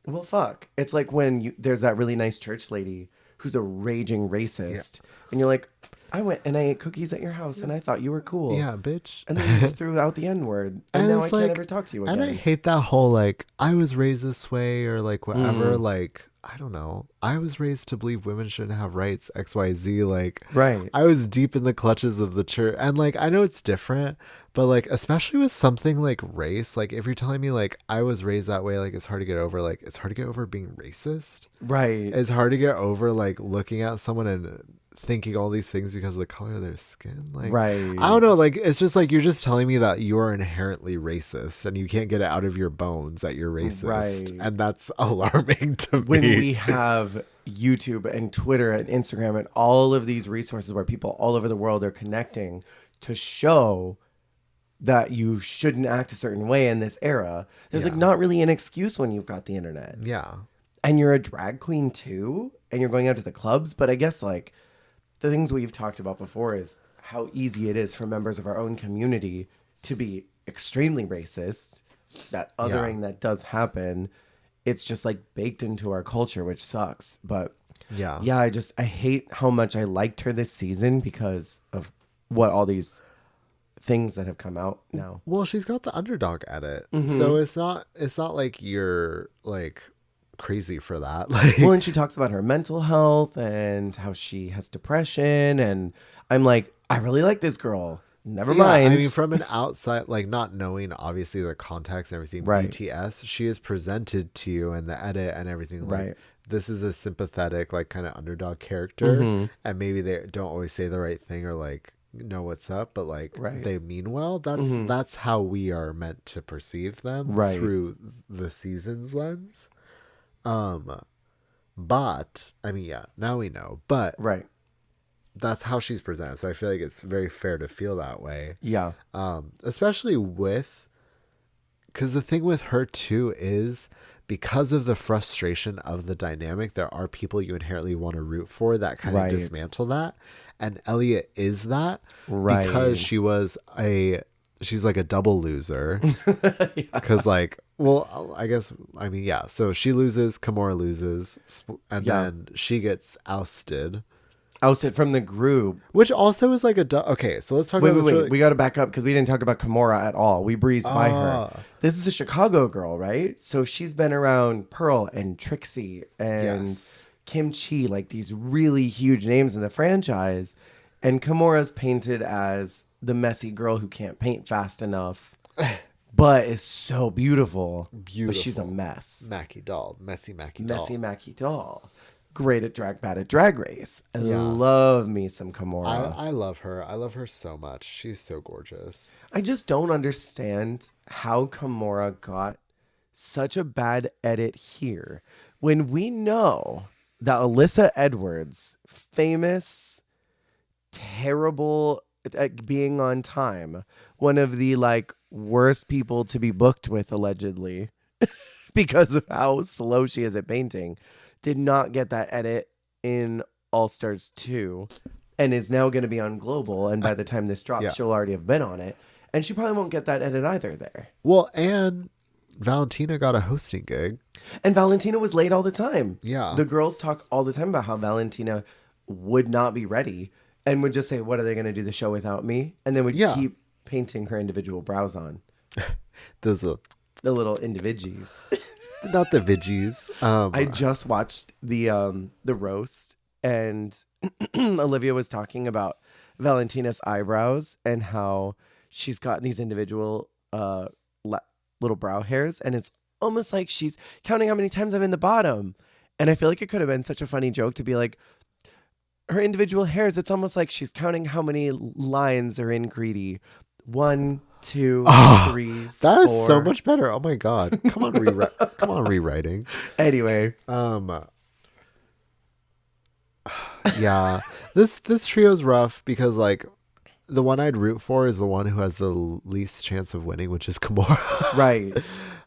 well, fuck. It's like when there's that really nice church lady who's a raging racist. And you're like, I went and I ate cookies at your house and I thought you were cool. Yeah, bitch. And then you just threw out the N-word. And now I can't ever talk to you again. And I hate that whole, like, I was raised this way or, like, whatever. Like, I don't know. I was raised to believe women shouldn't have rights, XYZ. Like, right. I was deep in the clutches of the church. And, like, I know it's different. But, like, especially with something like race, like, if you're telling me, like, I was raised that way, like, it's hard to get over. Like, it's hard to get over being racist. Right. It's hard to get over, like, looking at someone and thinking all these things because of the color of their skin. Like, right. I don't know. Like, it's just like, you're just telling me that you are inherently racist and you can't get it out of your bones that you're racist. Right. And that's alarming to me. When we have YouTube and Twitter and Instagram and all of these resources where people all over the world are connecting to show that you shouldn't act a certain way in this era, there's like not really an excuse when you've got the internet. Yeah. And you're a drag queen too, and you're going out to the clubs. But I guess like the things we've talked about before is how easy it is for members of our own community to be extremely racist. That othering that does happen, it's just like baked into our culture, which sucks. But I hate how much I liked her this season because of what all these things that have come out now. Well, she's got the underdog edit, so it's not like you're like crazy for that. Like, well, and she talks about her mental health and how she has depression, and I'm like, I really like this girl. never Yeah, mind. I mean, from an outside, like not knowing obviously the context and everything, Right. BTS, she is presented to you in the edit and everything. Like, Right. this is a sympathetic, like kind of underdog character, Mm-hmm. and maybe they don't always say the right thing or like know what's up, but like Right. they mean well. That's how we are meant to perceive them Right. through the season's lens. But I mean, yeah, now we know, but Right. that's how she's presented. So I feel like it's very fair to feel that way. Yeah. Especially because the thing with her too is because of the frustration of the dynamic, there are people you inherently want to root for that kind Right. of dismantle that. And Elliot is that Right. because she's like a double loser. Because like, well, I mean, yeah. So she loses, Kimura loses, and then she gets ousted. Ousted from the group. Which also is like okay, so let's talk about this. Wait. We got to back up because we didn't talk about Kimura at all. We breezed by her. This is a Chicago girl, right? So she's been around Pearl and Trixie and Kim Chi, like these really huge names in the franchise. And Kimura's painted as the messy girl who can't paint fast enough, but is so beautiful. But she's a mess. Mackie doll. Messy Mackie doll. Great at bad at Drag Race. I love me some Kimura. I love her. I love her so much. She's so gorgeous. I just don't understand how Kimura got such a bad edit here when we know that Alyssa Edwards, famous, terrible at being on time, one of the like worst people to be booked with allegedly because of how slow she is at painting, did not get that edit in All Stars 2 and is now going to be on Global. And by the time this drops, she'll already have been on it. And she probably won't get that edit either there. Well, and Valentina got a hosting gig. And Valentina was late all the time. Yeah. The girls talk all the time about how Valentina would not be ready and would just say, what are they going to do the show without me? And then would keep painting her individual brows on. The little individuals. Not the vidgies. I just watched the roast, and Olivia was talking about Valentina's eyebrows and how she's got these individual little brow hairs, and it's almost like she's counting how many times I'm in the bottom. And I feel like it could have been such a funny joke to be like, her individual hairs, it's almost like she's counting how many lines are in Greedy. 1, 2, 3, 4. That is so much better. Oh my god. Come on, rewriting. Anyway. Yeah. This trio's rough because like the one I'd root for is the one who has the least chance of winning, which is Kimura. Right.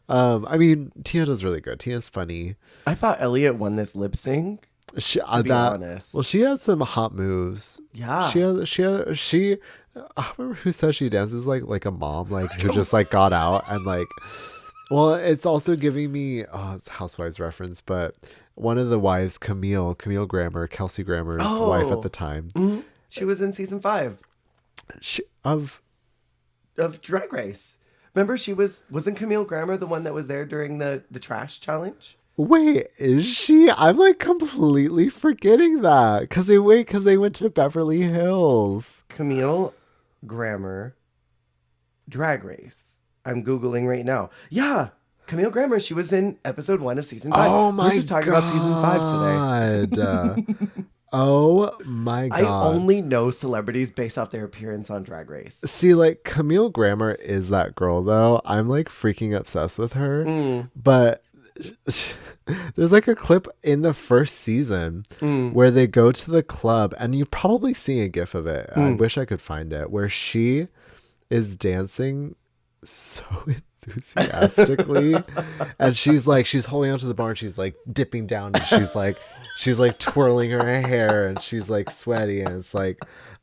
I mean, Tina does really good. Tina's funny. I thought Elliot won this lip sync. To be honest. Well, she had some hot moves. Yeah. She I remember who says she dances like a mom, like who just like got out and like. Well, it's also giving me it's Housewives reference, but one of the wives, Camille Grammer, Kelsey Grammer's wife at the time. Mm-hmm. She was in season 5 of Drag Race. Remember, wasn't Camille Grammer the one that was there during the trash challenge? Wait, is she? I'm like completely forgetting that because they went to Beverly Hills. Camille Grammer, Drag Race. I'm Googling right now. Yeah, Camille Grammer. She was in episode 1 of season 5. Oh my god! We're just talking about season 5 today. Oh my god! I only know celebrities based off their appearance on Drag Race. See, like Camille Grammer is that girl though. I'm like freaking obsessed with her, but. There's like a clip in the first season where they go to the club and you've probably seen a gif of it. I wish I could find it, where she is dancing so enthusiastically and she's holding onto the bar and she's like dipping down and she's like twirling her hair and she's like sweaty and it's like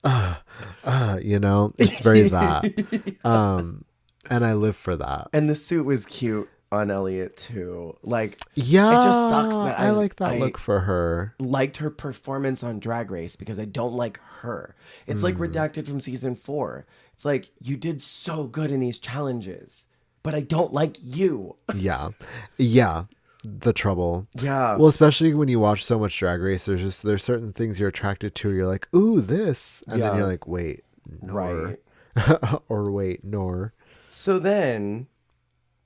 it's very that and I live for that. And the suit was cute on Elliot too. Like, yeah, it just sucks that I like that look for her. Liked her performance on Drag Race because I don't like her. It's like Redacted from season 4. It's like, you did so good in these challenges, but I don't like you. Yeah. The trouble. Yeah. Well, especially when you watch so much Drag Race, there's certain things you're attracted to. You're like, ooh, this, and then you're like, wait, no. Right. Or wait, nor. So then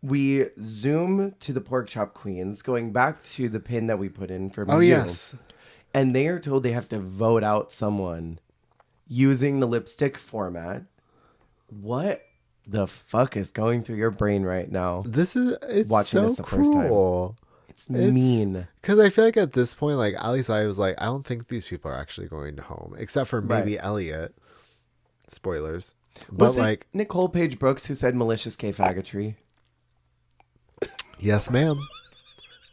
we zoom to the pork chop queens, going back to the pin that we put in for Oh, you. yes. And they are told they have to vote out someone using the lipstick format. What the fuck is going through your brain right now? It's Watching so this the first time. cruel. It's mean. Because I feel like at this point, like, at least I was like, I don't think these people are actually going home, except for maybe Elliot. Spoilers. Was But like, it Nicole Page Brooks who said malicious gay faggotry? yes, ma'am.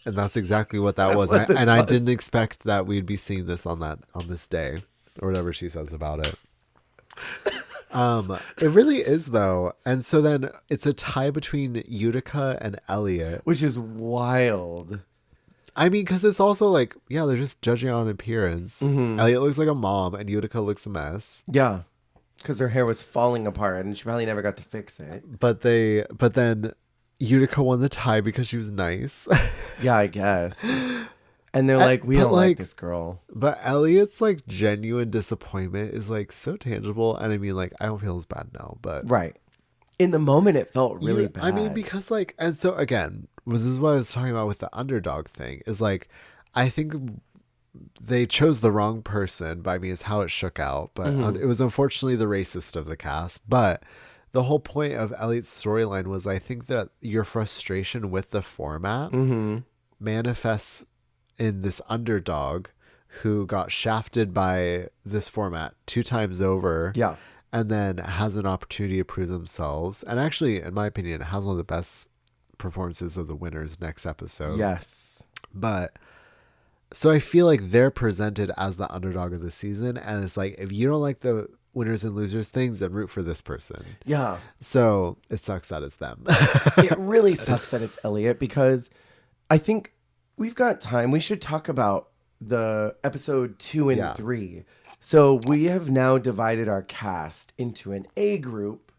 And that's exactly what that was. what this And I was. didn't expect that we'd be seeing this on this day, or whatever she says about it. It really is though. And so then it's a tie between Utica and Elliot. Which is wild. I mean, because it's also like, yeah, they're just judging on appearance. Elliot looks like a mom and Utica looks a mess. Yeah. Because her hair was falling apart and she probably never got to fix it. But then Utica won the tie because she was nice. Yeah, I guess. And they're like, we don't like this girl. But Elliot's like genuine disappointment is like so tangible. And I mean, like, I don't feel as bad now, but Right. In the moment, it felt really bad. I mean, because like, and so again, this is what I was talking about with the underdog thing is like, I think they chose the wrong person by me is how it shook out. But it was unfortunately the racist of the cast. But the whole point of Elliot's storyline was, I think that your frustration with the format manifests in this underdog who got shafted by this format 2 times over. Yeah. And then has an opportunity to prove themselves. And actually, in my opinion, has one of the best performances of the winners next episode. Yes. But so I feel like they're presented as the underdog of the season. And it's like, if you don't like the winners and losers things, then root for this person. Yeah. So it sucks that it's them. It really sucks that it's Elliot because I think we've got time. We should talk about the episode 2 and 3. So we have now divided our cast into an A group,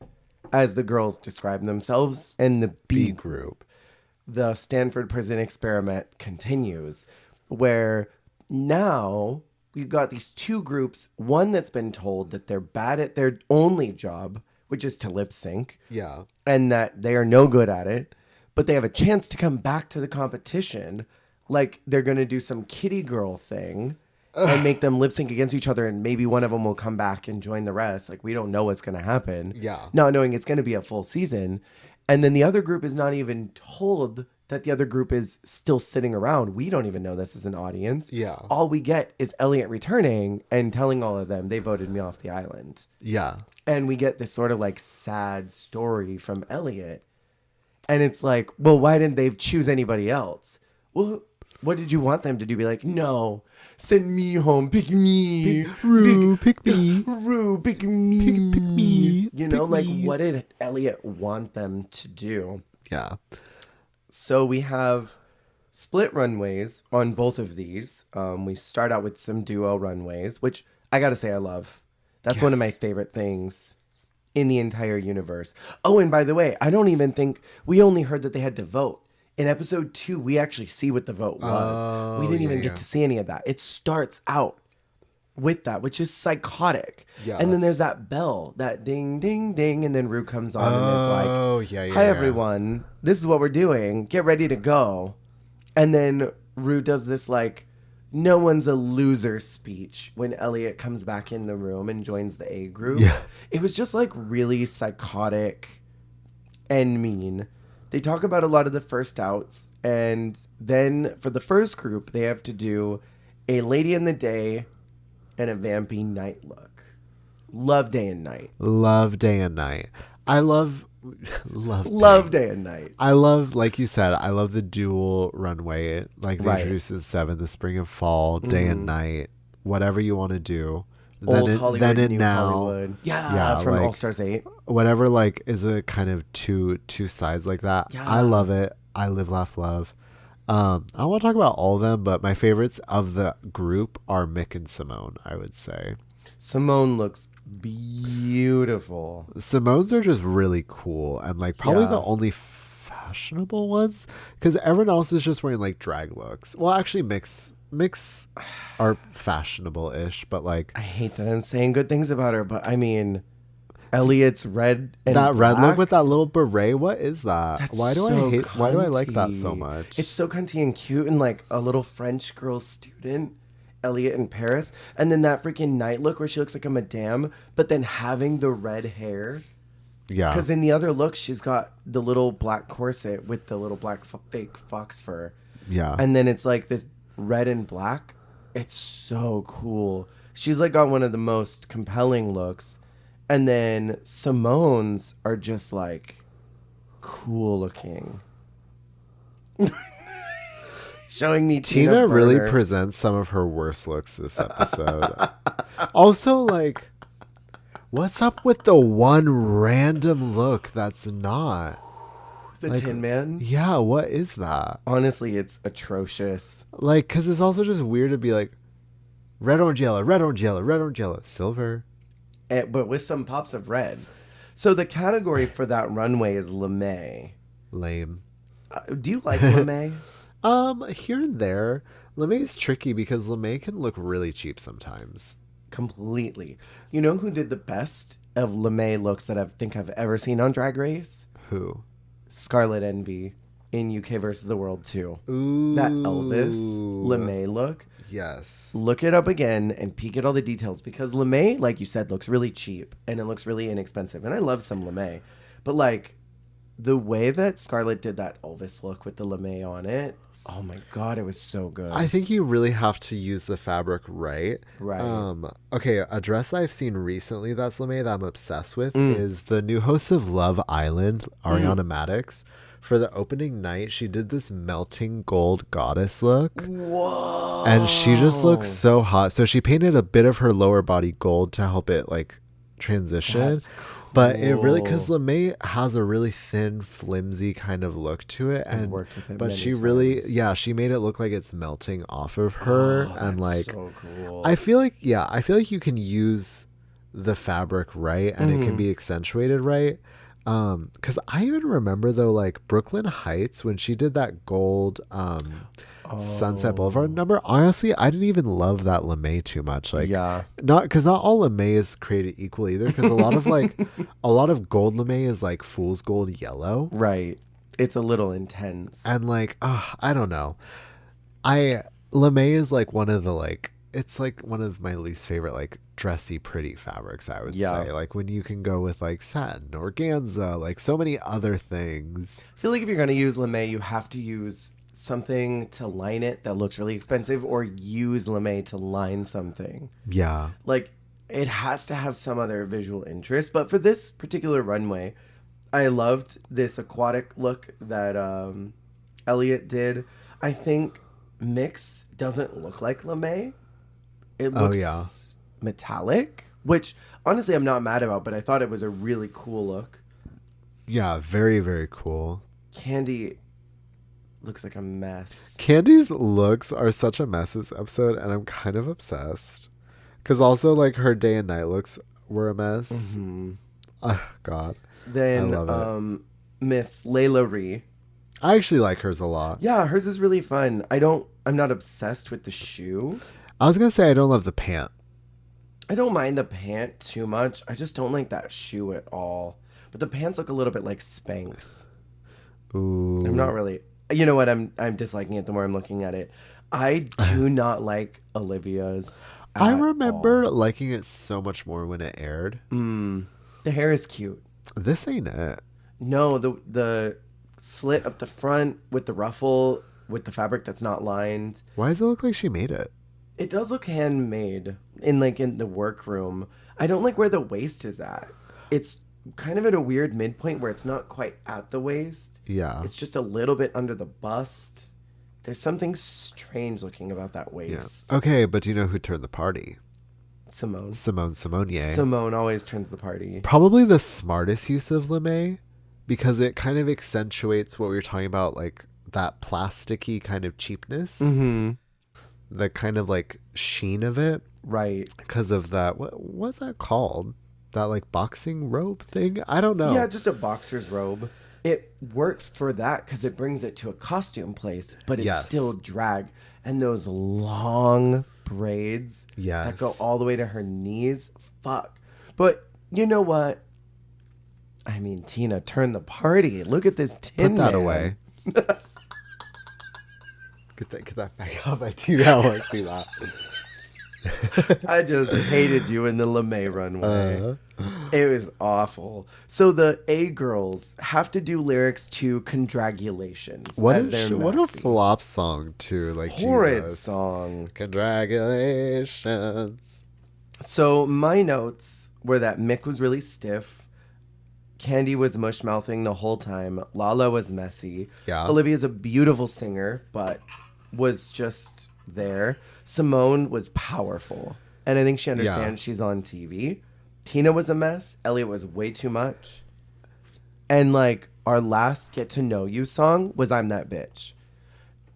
as the girls describe themselves, and the B group. The Stanford Prison Experiment continues, where now we've got these 2 groups. One that's been told that they're bad at their only job, which is to lip sync. Yeah. And that they are no good at it, but they have a chance to come back to the competition. Like they're going to do some kitty girl thing and make them lip sync against each other. And maybe one of them will come back and join the rest. Like we don't know what's going to happen. Yeah. Not knowing it's going to be a full season. And then the other group is not even told that the other group is still sitting around. We don't even know this as an audience. Yeah. All we get is Elliot returning and telling all of them they voted me off the island. Yeah. And we get this sort of like sad story from Elliot. And it's like, well, why didn't they choose anybody else? Well, what did you want them to do? Be like, no, send me home. Pick me. Rue, pick me. Rue, pick me. Pick me. You know, Pick like me. what did Elliot want them to do? Yeah. So we have split runways on both of these. We start out with some duo runways, which I got to say I love. That's one of my favorite things in the entire universe. Oh, and by the way, I don't even think we only heard that they had to vote. In episode 2, we actually see what the vote was. We didn't even get to see any of that. It starts out with that, which is psychotic. Yeah, and then there's that bell, that ding, ding, ding. And then Rue comes on and is like, hi, everyone. This is what we're doing. Get ready to go. And then Rue does this like, no one's a loser speech when Elliot comes back in the room and joins the A group. Yeah. It was just like really psychotic and mean. They talk about a lot of the first outs. And then for the first group, they have to do a lady in the day and a vampy night look. Love day and night. Love day and night. I love day and night. I love, like you said, I love the dual runway. Like they introduced in 7, the spring and fall, day and night, whatever you want to do. Old Hollywood, new now, Hollywood. Yeah, from like, All Stars 8. Whatever, like, is a kind of two sides like that. Yeah. I love it. I live, laugh, love. I don't want to talk about all of them, but my favorites of the group are Mick and Simone, I would say. Simone looks beautiful. Simone's are just really cool and like probably the only fashionable ones because everyone else is just wearing like drag looks. Well, actually mix are fashionable-ish, but like I hate that I'm saying good things about her, but I mean, Elliot's red and That red black. look with that little beret. What is that? That's Why do so I hate? Why do I like that so cunty. much? It's so cunty and cute, and like a little French girl student, Elliot in Paris, and then that freaking night look where she looks like a madame, but then having the red hair. Yeah. Because in the other look, she's got the little black corset with the little black fake fox fur. Yeah. And then it's like this red and black. It's so cool. She's like got one of the most compelling looks. And then Simone's are just like cool looking. Showing me Tina really Burner. presents some of her worst looks this episode. Also, like, what's up with the one random look that's not? The like, Tin Man. Yeah, what is that? Honestly, it's atrocious. Like, because it's also just weird to be like, red, orange, yellow, red, orange, yellow, red, orange, yellow, silver. But with some pops of red. So the category for that runway is LeMay. Lame. Do you like LeMay? Here and there. LeMay is tricky because LeMay can look really cheap sometimes. Completely. You know who did the best of LeMay looks that I think I've ever seen on Drag Race? Who? Scarlet Envy in UK versus the World 2. Ooh. That Elvis LeMay look. Yes. Look it up again and peek at all the details because LeMay, like you said, looks really cheap and it looks really inexpensive. And I love some LeMay. But like the way that Scarlett did that Elvis look with the LeMay on it, oh my God, it was so good. I think you really have to use the fabric right. Right. Okay, a dress I've seen recently that's LeMay that I'm obsessed with is the new host of Love Island, Ariana Madix. For the opening night, she did this melting gold goddess look. Whoa. And she just looks so hot. So she painted a bit of her lower body gold to help it like transition. That's But it really, cool. because LeMay has a really thin, flimsy kind of look to it, I've and worked with it but many she really, times. yeah, she made it look like it's melting off of her, and That's like, so cool. I feel like you can use the fabric right, and it can be accentuated right. Because I even remember though, like Brooklyn Heights when she did that gold Sunset Boulevard number. Honestly, I didn't even love that LeMay too much. Like, Yeah. not all LeMay is created equal either. Because a lot of a lot of gold LeMay is like fool's gold yellow, Right. It's a little intense. and like, I don't know. LeMay is like one of the it's like one of my least favorite like dressy pretty fabrics, I would Yeah. say. Like when you can go with like satin, organza, like so many other things. I feel like if you're going to use LeMay, you have to use something to line it that looks really expensive or use LeMay to line something. Yeah. Like, it has to have some other visual interest. But for this particular runway, I loved this aquatic look that Elliot did. I think Mix doesn't look like LeMay. It looks metallic, which honestly I'm not mad about, but I thought it was a really cool look. Yeah, very, very cool. Candy looks like a mess. Candy's looks are such a mess this episode, and I'm kind of obsessed. Because also, like, her day and night looks were a mess. God. Then I love Miss Layla Ree. I actually like hers a lot. Yeah, hers is really fun. I'm not obsessed with the shoe. I was going to say I don't love the pant. I don't mind the pant too much. I just don't like that shoe at all. But the pants look a little bit like Spanx. Ooh. I'm not really. You know what? I'm disliking it the more I'm looking at it. I do not like Olivia's. I at remember all. liking it so much more when it aired. The hair is cute. This ain't it. No, the slit up the front with the ruffle with the fabric that's not lined. Why does it look like she made it? It does look handmade in the workroom. I don't like where the waist is at. It's kind of at a weird midpoint where it's not quite at the waist. Yeah. It's just a little bit under the bust. There's something strange looking about that Yeah. waist. Okay, but do you know who turned the party? Simone. Simonier. Simone always turns the party. Probably the smartest use of LeMay, because it kind of accentuates what we were talking about, like that plasticky kind of cheapness. Mm-hmm. The kind of like sheen of it, Right. because of that. What's that called? That like boxing robe thing? I don't know. Yeah, just a boxer's robe. It works for that because it brings it to a costume place, but it's Yes. still drag. And those long braids Yes. that go all the way to her knees. Fuck. But you know what? I mean, Tina, turn the party. Look at this Tin Put that Man. away. Get that back off my TV. I want to see that. I just hated you in the LeMay runway. It was awful. So the A girls have to do lyrics to Condragulations as their What a maxi. flop song too. Like, Horrid Jesus. song. Congratulations. So my notes were that Mick was really stiff. Candy was mush mouthing the whole time. Lala was messy. Yeah. Olivia's a beautiful singer, but was just there. Simone was powerful. And I think she understands she's on TV. Tina was a mess. Elliot was way too much. And like our last Get to Know You song was I'm That Bitch.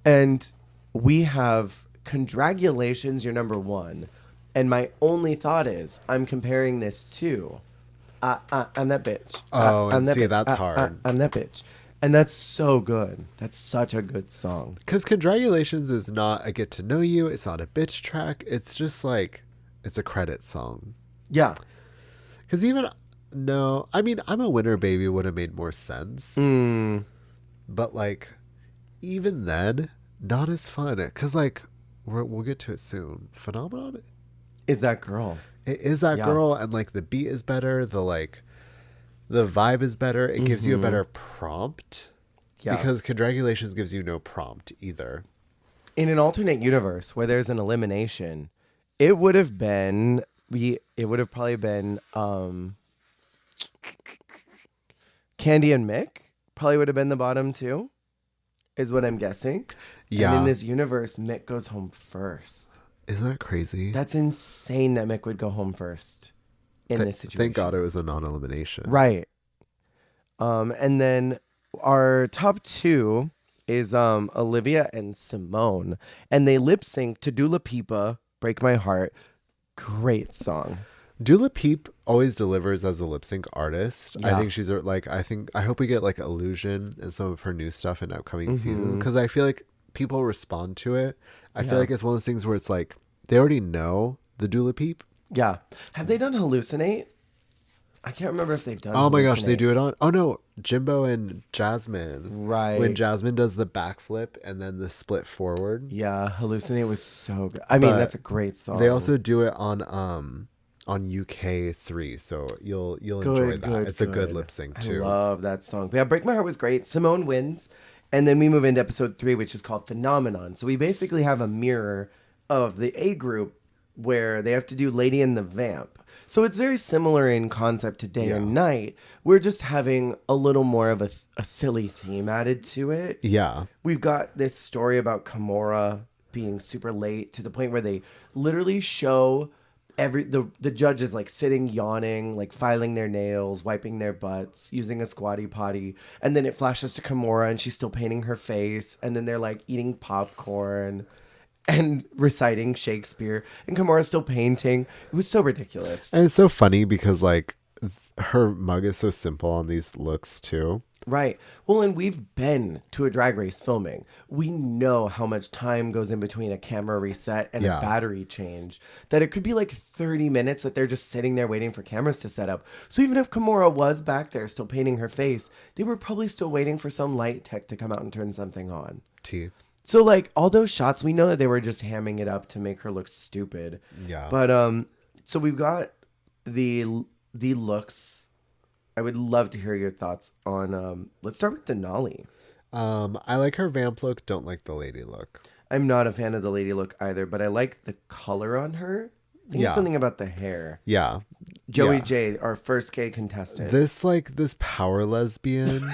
And we have Condragulations, you're number one. And my only thought is I'm comparing this to I'm That Bitch. Oh, I'm and that see, bitch. that's hard. I'm That Bitch. And that's so good. That's such a good song. Because Condragulations is not a get to know you. It's not a bitch track. It's just like, it's a credit song. Yeah. Because I'm a Winner Baby would have made more sense. But like, even then, not as fun. Because like, we'll get to it soon. Phenomenon Is that girl. It is that girl, and like the beat is better. The vibe is better. It gives you a better prompt. Yeah. Because Condragulations gives you no prompt either. In an alternate universe where there's an elimination, it would have probably been Candy and Mick probably would have been the bottom two, is what I'm guessing. Yeah. And in this universe, Mick goes home first. Isn't that crazy? That's insane that Mick would go home first in this situation. Thank God it was a non-elimination. Right. And then our top two is Olivia and Simone. And they lip sync to Dula Pipa, Break My Heart. Great song. Dula Peep always delivers as a lip sync artist. Yeah. I think she's I hope we get like Illusion and some of her new stuff in upcoming seasons, because I feel like people respond to it. I feel like it's one of those things where it's like they already know the Dula Peep. Yeah. Have they done Hallucinate? I can't remember if they've done Oh my gosh, Hallucinate. they do it on. Oh no, Jimbo and Jasmine. Right. When Jasmine does the backflip and then the split forward. Yeah, Hallucinate was so good. I mean, But that's a great song. They also do it on UK3, so you'll enjoy that. It's a good lip sync too. I love that song. But yeah, Break My Heart was great. Simone wins. And then we move into episode 3, which is called Phenomenon. So we basically have a mirror of the A group where they have to do Lady and the Vamp. So it's very similar in concept to Day and Night. We're just having a little more of a silly theme added to it. Yeah. We've got this story about Kimora being super late to the point where they literally show the judges like sitting yawning, like filing their nails, wiping their butts, using a squatty potty, and then it flashes to Kimora and she's still painting her face, and then they're like eating popcorn and reciting Shakespeare, and Kimora's still painting. It was so ridiculous. And it's so funny because like her mug is so simple on these looks too. Right. Well, and we've been to a Drag Race filming. We know how much time goes in between a camera reset and a battery change, that it could be like 30 minutes that they're just sitting there waiting for cameras to set up. So even if Kimora was back there still painting her face, they were probably still waiting for some light tech to come out and turn something on. So like all those shots, we know that they were just hamming it up to make her look stupid. Yeah. But so we've got the looks. I would love to hear your thoughts on, let's start with Denali. I like her vamp look, don't like the lady look. I'm not a fan of the lady look either, but I like the color on her. I think it's something about the hair. Yeah. Joey J, our first gay contestant. This power lesbian,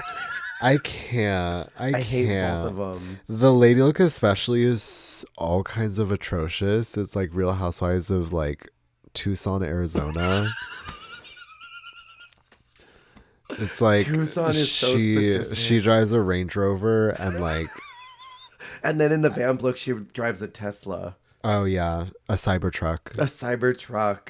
I can't. I hate can't. both of them. The lady look especially is all kinds of atrocious. It's like Real Housewives of like Tucson, Arizona. It's like Tucson is so specific. She drives a Range Rover and like, and then in the vamp look, she drives a Tesla. Oh yeah, a Cybertruck. A Cybertruck.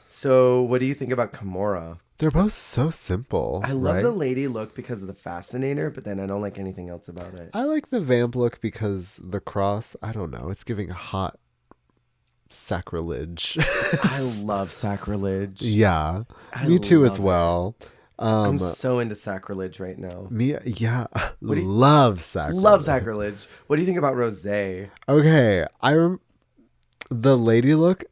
So what do you think about Kimora? They're both so simple. I love the lady look because of the fascinator, but then I don't like anything else about it. I like the vamp look because the cross, I don't know, it's giving hot sacrilege. I love sacrilege. Yeah, me too as well. I'm so into sacrilege right now. Me, yeah, do you- love sacrilege. Love sacrilege. What do you think about rosé? Okay, the lady look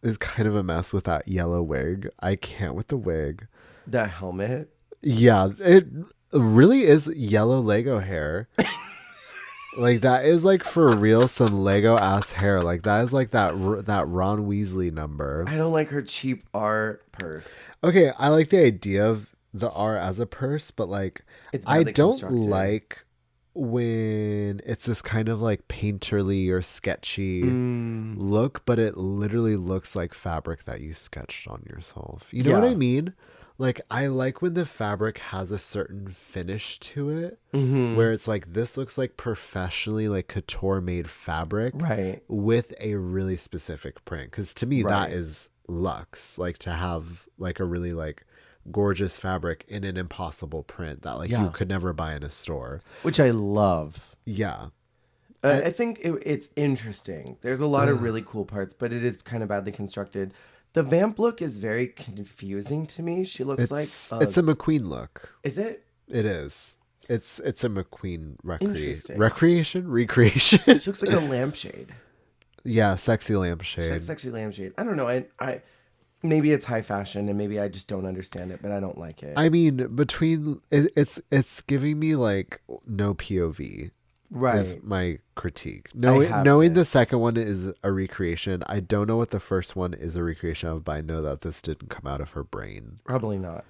is kind of a mess with that yellow wig. I can't with the wig. The helmet. Yeah, it really is yellow Lego hair. Like that is like for real some Lego ass hair. Like that is like that Ron Weasley number. I don't like her cheap art purse. Okay, I like the idea of the R as a purse, but like It's I badly don't constructed. like when it's this kind of like painterly or sketchy look, but it literally looks like fabric that you sketched on yourself. You know what I mean? Like I like when the fabric has a certain finish to it, where it's like this looks like professionally like couture made fabric, Right. with a really specific print. Because to me Right. that is luxe, like to have like a really like gorgeous fabric in an impossible print that like you could never buy in a store, Which I love. yeah. I think it's interesting. There's a lot of really cool parts, but it is kind of badly constructed. The vamp look is very confusing to me. She looks It's like it's a McQueen look. Is it? It is. It's a McQueen Interesting. recreation. She looks like a lampshade. Yeah, sexy She's lampshade. like sexy lampshade. I don't know. I maybe it's high fashion and maybe I just don't understand it, but I don't like it. I mean, it's giving me like no POV. Right. Is my critique. have Knowing the this. second one is a recreation. I don't know what the first one is a recreation of, but I know that this didn't come out of her brain. Probably not.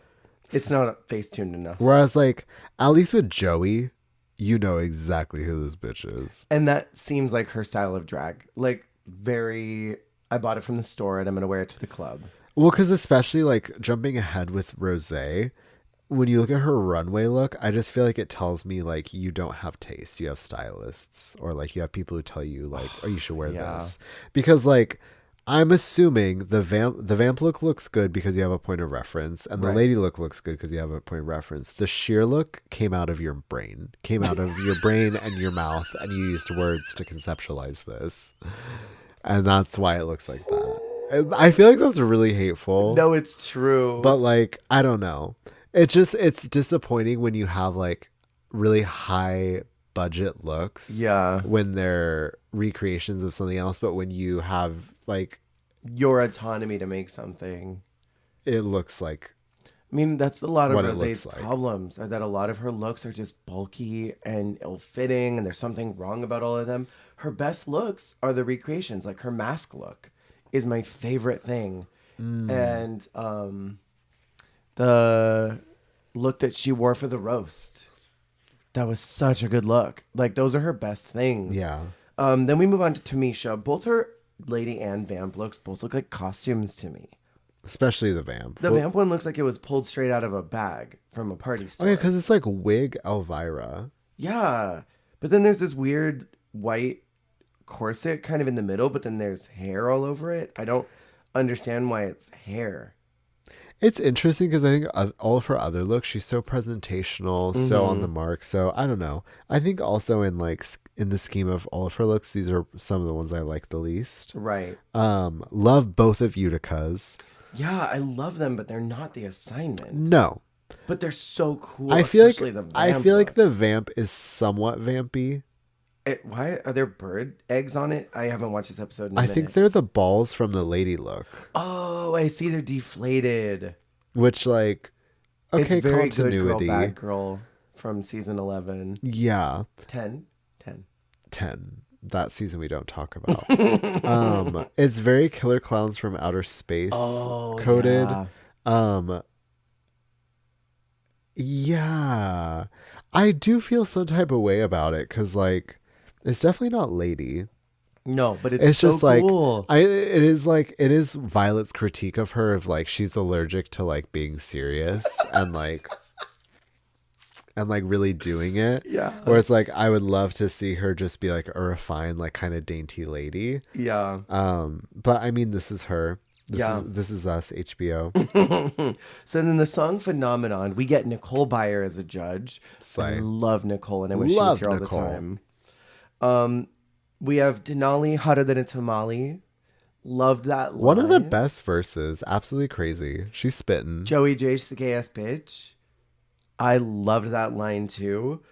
It's not face tuned enough. Whereas like at least with Joey, you know exactly who this bitch is. And that seems like her style of drag. Like very I bought it from the store and I'm gonna wear it to the club. Well, because especially like jumping ahead with Rosé, when you look at her runway look, I just feel like it tells me like you don't have taste. You have stylists, or like you have people who tell you like, oh, you should wear this. Because like I'm assuming the vamp look looks good because you have a point of reference, and the lady look looks good because you have a point of reference. The sheer look came out of your brain, and your mouth, and you used words to conceptualize this, and that's why it looks like that. I feel like that's really hateful. No, it's true. But like, I don't know. It's disappointing when you have like really high budget looks. Yeah. When they're recreations of something else, but when you have like your autonomy to make something. It looks like, I mean, that's a lot of what it Rosé's looks like. problems, are that a lot of her looks are just bulky and ill-fitting, and there's something wrong about all of them. Her best looks are the recreations. Like her mask look is my favorite thing. And the look that she wore for the roast, that was such a good look. Like those are her best things. Yeah. Then we move on to Tamisha. Both her lady and vamp looks both look like costumes to me. Especially the vamp. The vamp one looks like it was pulled straight out of a bag from a party store. Okay, because it's like wig Elvira. Yeah. But then there's this weird white corset kind of in the middle, but then there's hair all over it. I don't understand why it's hair. It's interesting because I think all of her other looks, she's so presentational, so on the mark. So I don't know. I think also in the scheme of all of her looks, these are some of the ones I like the least. Right. Love both of Utica's. Yeah, I love them, but they're not the assignment. No. But they're so cool. I feel especially the vamp like look. the vamp is somewhat vampy. Why are there bird eggs on it? I haven't watched this episode in a I minute. think they're the balls from the lady look. Oh, I see. They're deflated. Which like, okay, It's very continuity. good girl, bad girl from season 11. Yeah. 10. 10. That season we don't talk about. It's very Killer Clowns from Outer Space coded. Yeah. Yeah. I do feel some type of way about it because like it's definitely not lady. No, but It's so just like cool. it is Violet's critique of her of like she's allergic to like being serious and like really doing it. Yeah. Where it's like I would love to see her just be like a refined, like kind of dainty lady. Yeah. But I mean this is her. This is us, HBO. So then the song Phenomenon, we get Nicole Byer as a judge. Slay. I love Nicole, and I wish she was here all the time. We have Denali, Hotter Than a Tamale. Loved that line. One of the best verses. Absolutely crazy. She's spitting. Joey JCKS bitch. I loved that line too.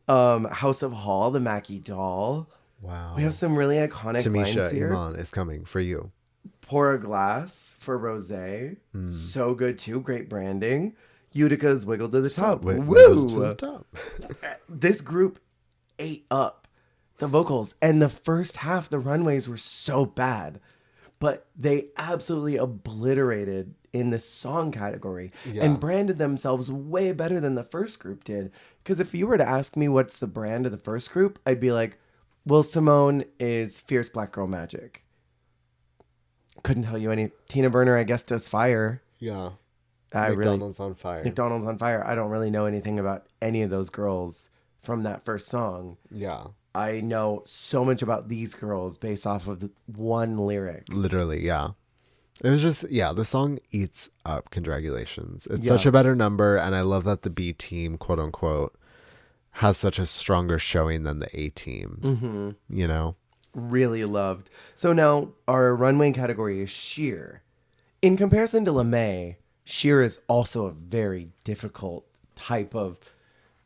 House of Hall, the Mackie doll. Wow. We have some really iconic lines Tamisha here. Iman is coming for you. Pour a Glass for Rosé. So good too. Great branding. Utica's Wiggle to the Top. Wiggle to the top. This group ate up the vocals. And the first half, the runways were so bad. But they absolutely obliterated in the song category and branded themselves way better than the first group did. Because if you were to ask me what's the brand of the first group, I'd be like, well, Simone is Fierce Black Girl Magic. Couldn't tell you any. Tina Burner, I guess, does Fire. Yeah. McDonald's on Fire. McDonald's on Fire. I don't really know anything about any of those girls from that first song. Yeah. I know so much about these girls based off of the one lyric. Literally, yeah. It was just, the song eats up Condragulations. It's such a better number, and I love that the B team, quote unquote, has such a stronger showing than the A team. You know? Really loved. So now our runway category is sheer. In comparison to LeMay, sheer is also a very difficult type of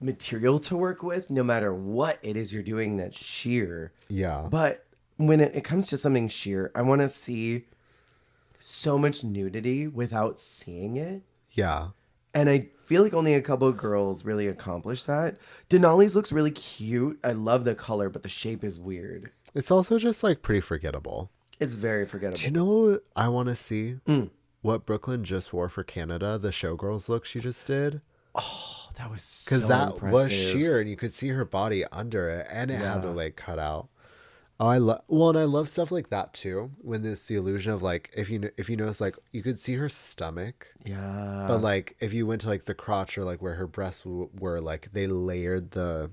material to work with, no matter what it is you're doing that's sheer. Yeah. But when it comes to something sheer, I want to see so much nudity without seeing it. Yeah. And I feel like only a couple of girls really accomplish that. Denali's looks really cute. I love the color, but the shape is weird. It's also just like pretty forgettable. It's very forgettable. Do you know what I want to see? What Brooklyn just wore for Canada, the Showgirls look she just did. Oh, that was so because that impressive. was sheer, and you could see her body under it, and it had to like cut out. Oh, and I love stuff like that too. When there's the illusion of like, if you notice, like you could see her stomach. Yeah. But like, if you went to like the crotch or like where her breasts were, like they layered the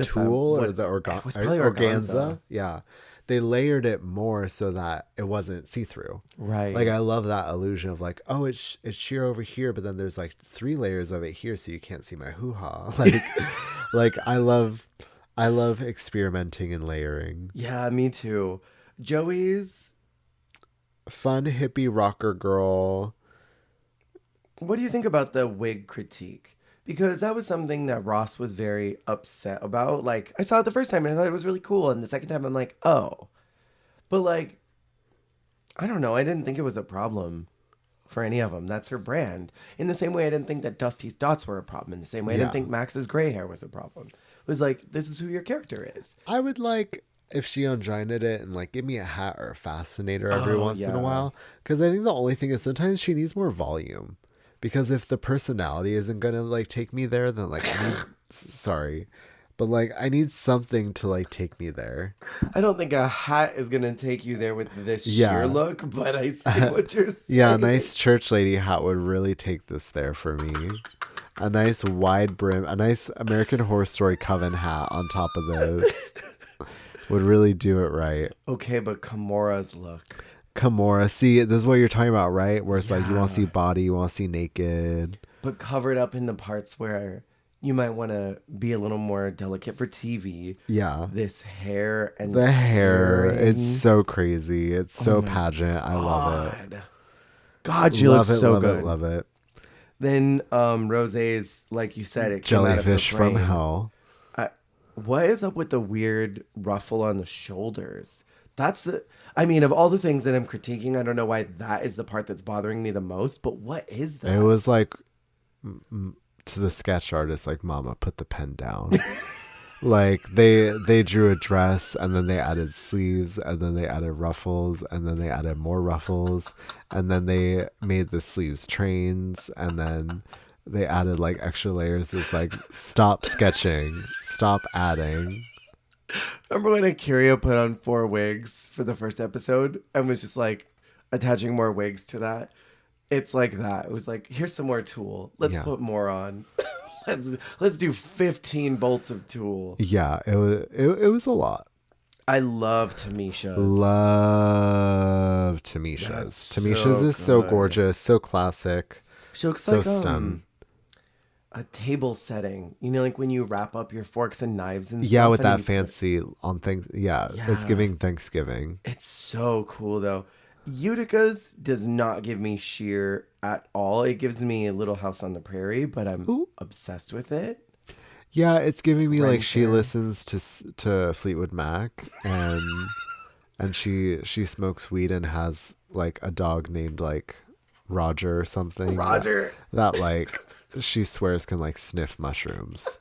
tulle or the organza. Yeah. They layered it more so that it wasn't see-through. Right. Like I love that illusion of like, oh, it's sheer over here, but then there's like 3 layers of it here, so you can't see my hoo-ha. Like, like I love experimenting and layering. Yeah, me too. Joey's fun hippie rocker girl. What do you think about the wig critique? Because that was something that Ross was very upset about. Like, I saw it the first time and I thought it was really cool. And the second time I'm like, oh. But like, I don't know. I didn't think it was a problem for any of them. That's her brand. In the same way, I didn't think that Dusty's dots were a problem. In the same way, I didn't think Max's gray hair was a problem. It was like, this is who your character is. I would like if she ungined it and like give me a hat or a fascinator every once in a while. Because I think the only thing is sometimes she needs more volume. Because if the personality isn't gonna like take me there, then like I need, sorry, but like I need something to like take me there. I don't think a hat is gonna take you there with this sheer look, but I see what you're saying. Yeah, a nice church lady hat would really take this there for me. A nice wide brim, a nice American Horror Story Coven hat on top of this would really do it right. Okay, but Kamora's look. Kimora, see, this is what you're talking about, right? Where it's like you want to see body, you want to see naked, but covered up in the parts where you might want to be a little more delicate for TV. Yeah, this hair and the hair, it's so crazy. It's so pageant. I love it. God, she looks so good. Love it. Then Rosé's, like you said, it jellyfish from hell. What is up with the weird ruffle on the shoulders? I mean, of all the things that I'm critiquing, I don't know why that is the part that's bothering me the most, but what is that? It was like, to the sketch artist, like, mama, put the pen down. Like, they drew a dress, and then they added sleeves, and then they added ruffles, and then they added more ruffles, and then they made the sleeves trains, and then they added, like, extra layers. It's like, stop sketching, stop adding. Remember when Akira put on 4 wigs for the first episode and was just like attaching more wigs to that? It's like that. It was like, here's some more tulle. Let's put more on. let's do 15 bolts of tulle. Yeah, it was a lot. I love Tamisha's. Love Tamisha's. Tamisha's is so gorgeous, so classic. She looks so like stun. a table setting. You know, like when you wrap up your forks and knives and Yeah, stuff. with and that you fancy on things. Yeah, it's Yeah. giving Thanksgiving. It's so cool though. Utica's does not give me sheer at all. It gives me a Little House on the Prairie, but I'm Ooh. obsessed with it. Yeah, it's giving me like she Renter. listens to Fleetwood Mac and she smokes weed and has like a dog named like Roger or something. Roger. That like she swears can like sniff mushrooms.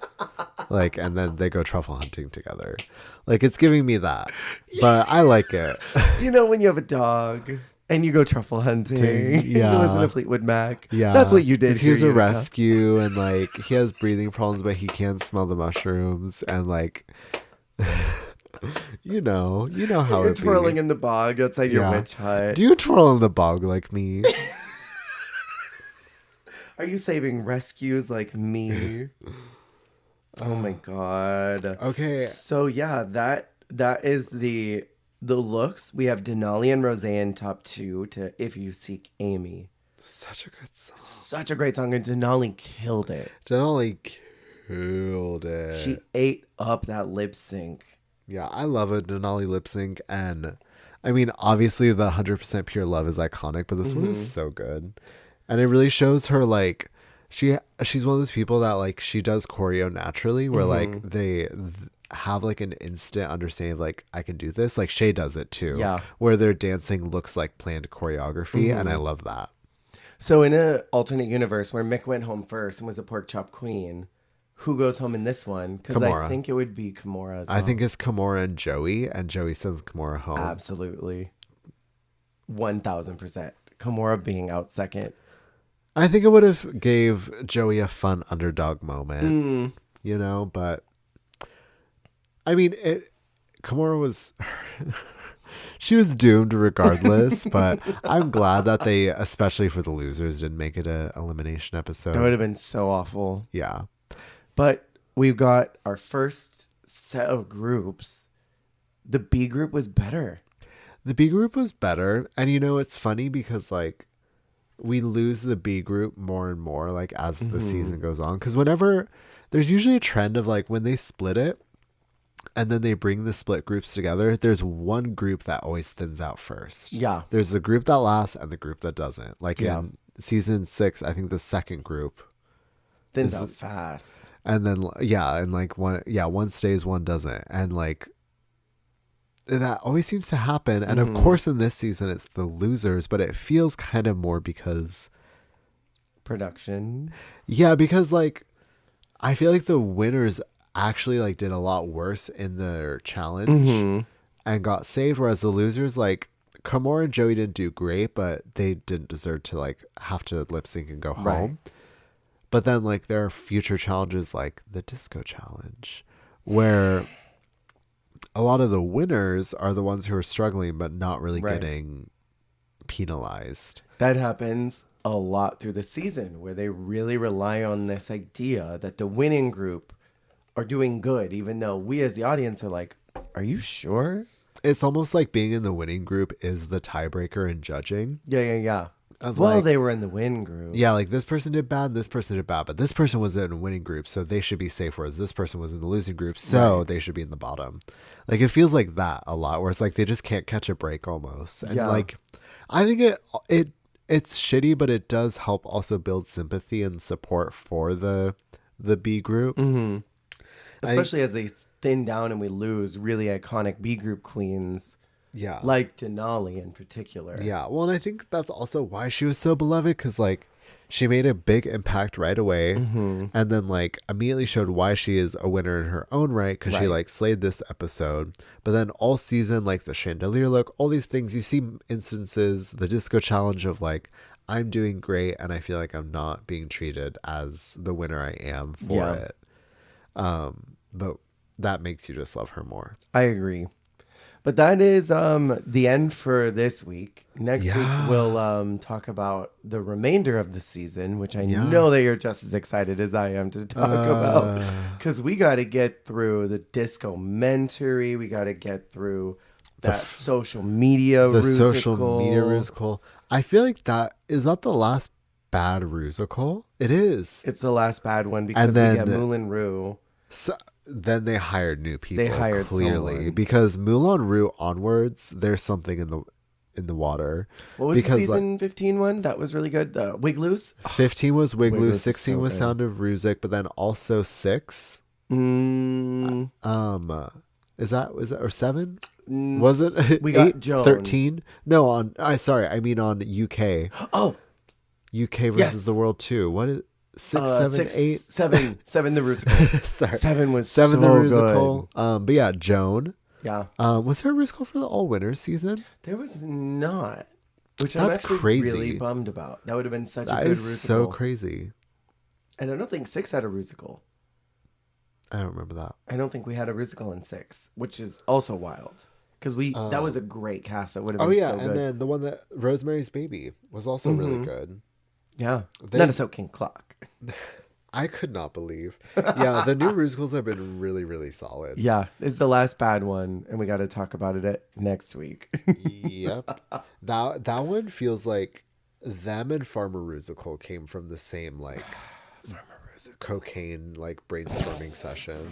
Like, and then they go truffle hunting together. Like, it's giving me that, but I like it. You know, when you have a dog and you go truffle hunting, and you Yeah. listen to Fleetwood Mac. Yeah, That's what you did. 'Cause he was here, a Utica. rescue, and like he has breathing problems, but he can't smell the mushrooms, and like, you know how You're it twirling be. in the bog outside your witch hut. Do you twirl in the bog like me? Are you saving rescues like me? Oh my god. Okay. So yeah, that is the looks. We have Denali and Roseanne top 2 to If You Seek Amy. Such a good song. Such a great song, and Denali killed it. Denali killed it. She ate up that lip sync. Yeah, I love a Denali lip sync, and I mean, obviously the 100% Pure Love is iconic, but this one is so good, and it really shows her like she's one of those people that like she does choreo naturally, where like they have like an instant understanding of like I can do this. Like Shay does it too, Yeah. where their dancing looks like planned choreography, and I love that. So in an alternate universe where Mick went home first and was a pork chop queen, who goes home in this one? Because I Kimura. think it would be Kimura as well. I think it's Kimura and Joey sends Kimura home. Absolutely. 1000%. Kimura being out second. I think it would have gave Joey a fun underdog moment, you know, but I mean, Kimura was, she was doomed regardless, but I'm glad that they, especially for the losers, didn't make it a elimination episode. That would have been so awful. Yeah. But we've got our first set of groups. The B group was better. The B group was better. And you know, it's funny because like we lose the B group more and more like as the season goes on. Because whenever there's usually a trend of like when they split it and then they bring the split groups together, there's one group that always thins out first. Yeah. There's the group that lasts and the group that doesn't. Like Yeah. in season 6, I think the second group. Thins out fast. And then, yeah, and like one stays, one doesn't. And like that always seems to happen. And of course, in this season, it's the losers, but it feels kind of more because. Production. Yeah, because like I feel like the winners actually like did a lot worse in their challenge and got saved, whereas the losers like Kamora and Joey didn't do great, but they didn't deserve to like have to lip sync and go home. Right. But then like there are future challenges like the disco challenge where a lot of the winners are the ones who are struggling but not really getting penalized. That happens a lot through the season where they really rely on this idea that the winning group are doing good, even though we as the audience are like, are you sure? It's almost like being in the winning group is the tiebreaker in judging. Yeah. Of Well, like, they were in the win group. yeah, like this person did bad, this person did bad, but this person was in a winning group, so they should be safe, whereas this person was in the losing group, so they should be in the bottom. Like it feels like that a lot, where it's like they just can't catch a break almost. And like I think it's shitty, but it does help also build sympathy and support for the B group. Especially as they thin down and we lose really iconic B group queens. Yeah. Like Denali in particular. Yeah. Well, and I think that's also why she was so beloved, because like she made a big impact right away and then like immediately showed why she is a winner in her own right, because she like slayed this episode. But then all season, like the chandelier look, all these things, you see instances, the disco challenge of like, I'm doing great and I feel like I'm not being treated as the winner I am for it. But that makes you just love her more. I agree. But that is the end for this week. Next week, we'll talk about the remainder of the season, which I know that you're just as excited as I am to talk about. Because we got to get through the disco-mentary. We got to get through that social media The rusical. social media rusical. I feel like that is not the last bad musical. It is. It's the last bad one because And then we get Moulin Rouge. So, then they hired new people. They hired clearly someone. because Moulin Rouge onwards, there's something in the water. What was because, the season 15 one? That was really good. Wig Loose? 15 was Wig Wig Loose, Loose is 16 so was good. Sound of Music, but then also 6. Is that or 7? Was it We got 8, Joan. 13? No, I mean on UK. Oh, UK versus yes. the world 2. What is 6, 7, 8? 7 the musical. Sorry. 7 was 7 so the musical. good. But yeah, Joan. Yeah. Was there a musical for the All Winners season? There was not. Which That's I'm actually crazy. really bummed about. That would have been such a That good is musical. so crazy. And I don't think 6 had a musical. I don't remember that. I don't think we had a musical in 6, which is also wild. Because that was a great cast. That would have been so good. And then the one that Rosemary's Baby was also really good. Yeah. Not a soaking clock. I could not believe. Yeah, the new musicals have been really, really solid. Yeah. It's the last bad one. And we got to talk about it next week. Yep. That one feels like them and Farmer Rusical came from the same cocaine brainstorming session.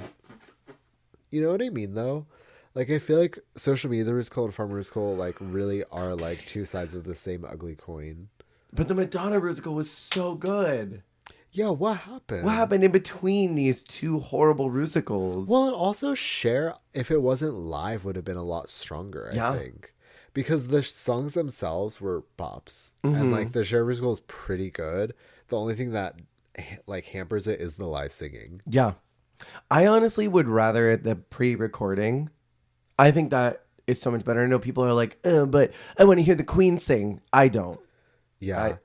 You know what I mean though? Like I feel like Social Media Rusical and Farmer Rusical really are two sides of the same ugly coin. But the Madonna musical was so good. Yeah, what happened? What happened in between these two horrible musicals? Well, and also Cher, if it wasn't live, would have been a lot stronger, I think. Because the songs themselves were bops. And the Cher musical is pretty good. The only thing that hampers it is the live singing. Yeah. I honestly would rather it the pre-recording. I think that is so much better. I know people are like, but I want to hear the Queen sing. I don't. Yeah.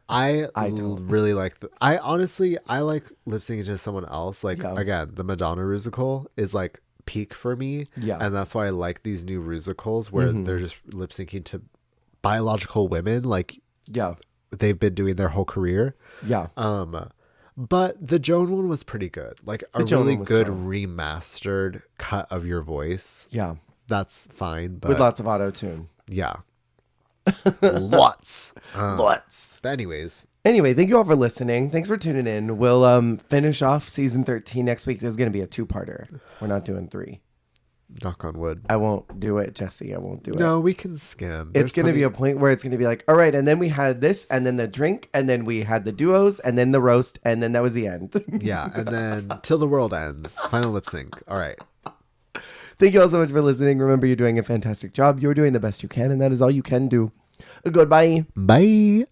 I don't really like I honestly like lip syncing to someone else. Again, the Madonna musical is peak for me. Yeah. And that's why I like these new musicals where they're just lip syncing to biological women. Yeah. They've been doing their whole career. Yeah. But the Joan one was pretty good. A Joan really one was good strong. remastered cut of your voice. Yeah. That's fine. But With lots of auto-tune. yeah. Lots. Lots. But anyways. Anyway, thank you all for listening. Thanks for tuning in. We'll finish off season 13 next week. This is going to be a 2-parter. We're not doing 3. Knock on wood. I won't do it, Jesse. I won't do it. No, we can skim. It's going to be a point where it's going to be all right, and then we had this, and then the drink, and then we had the duos, and then the roast, and then that was the end. Yeah, and then till the world ends. Final lip sync. All right. Thank you all so much for listening. Remember, you're doing a fantastic job. You're doing the best you can, and that is all you can do. Goodbye. Bye.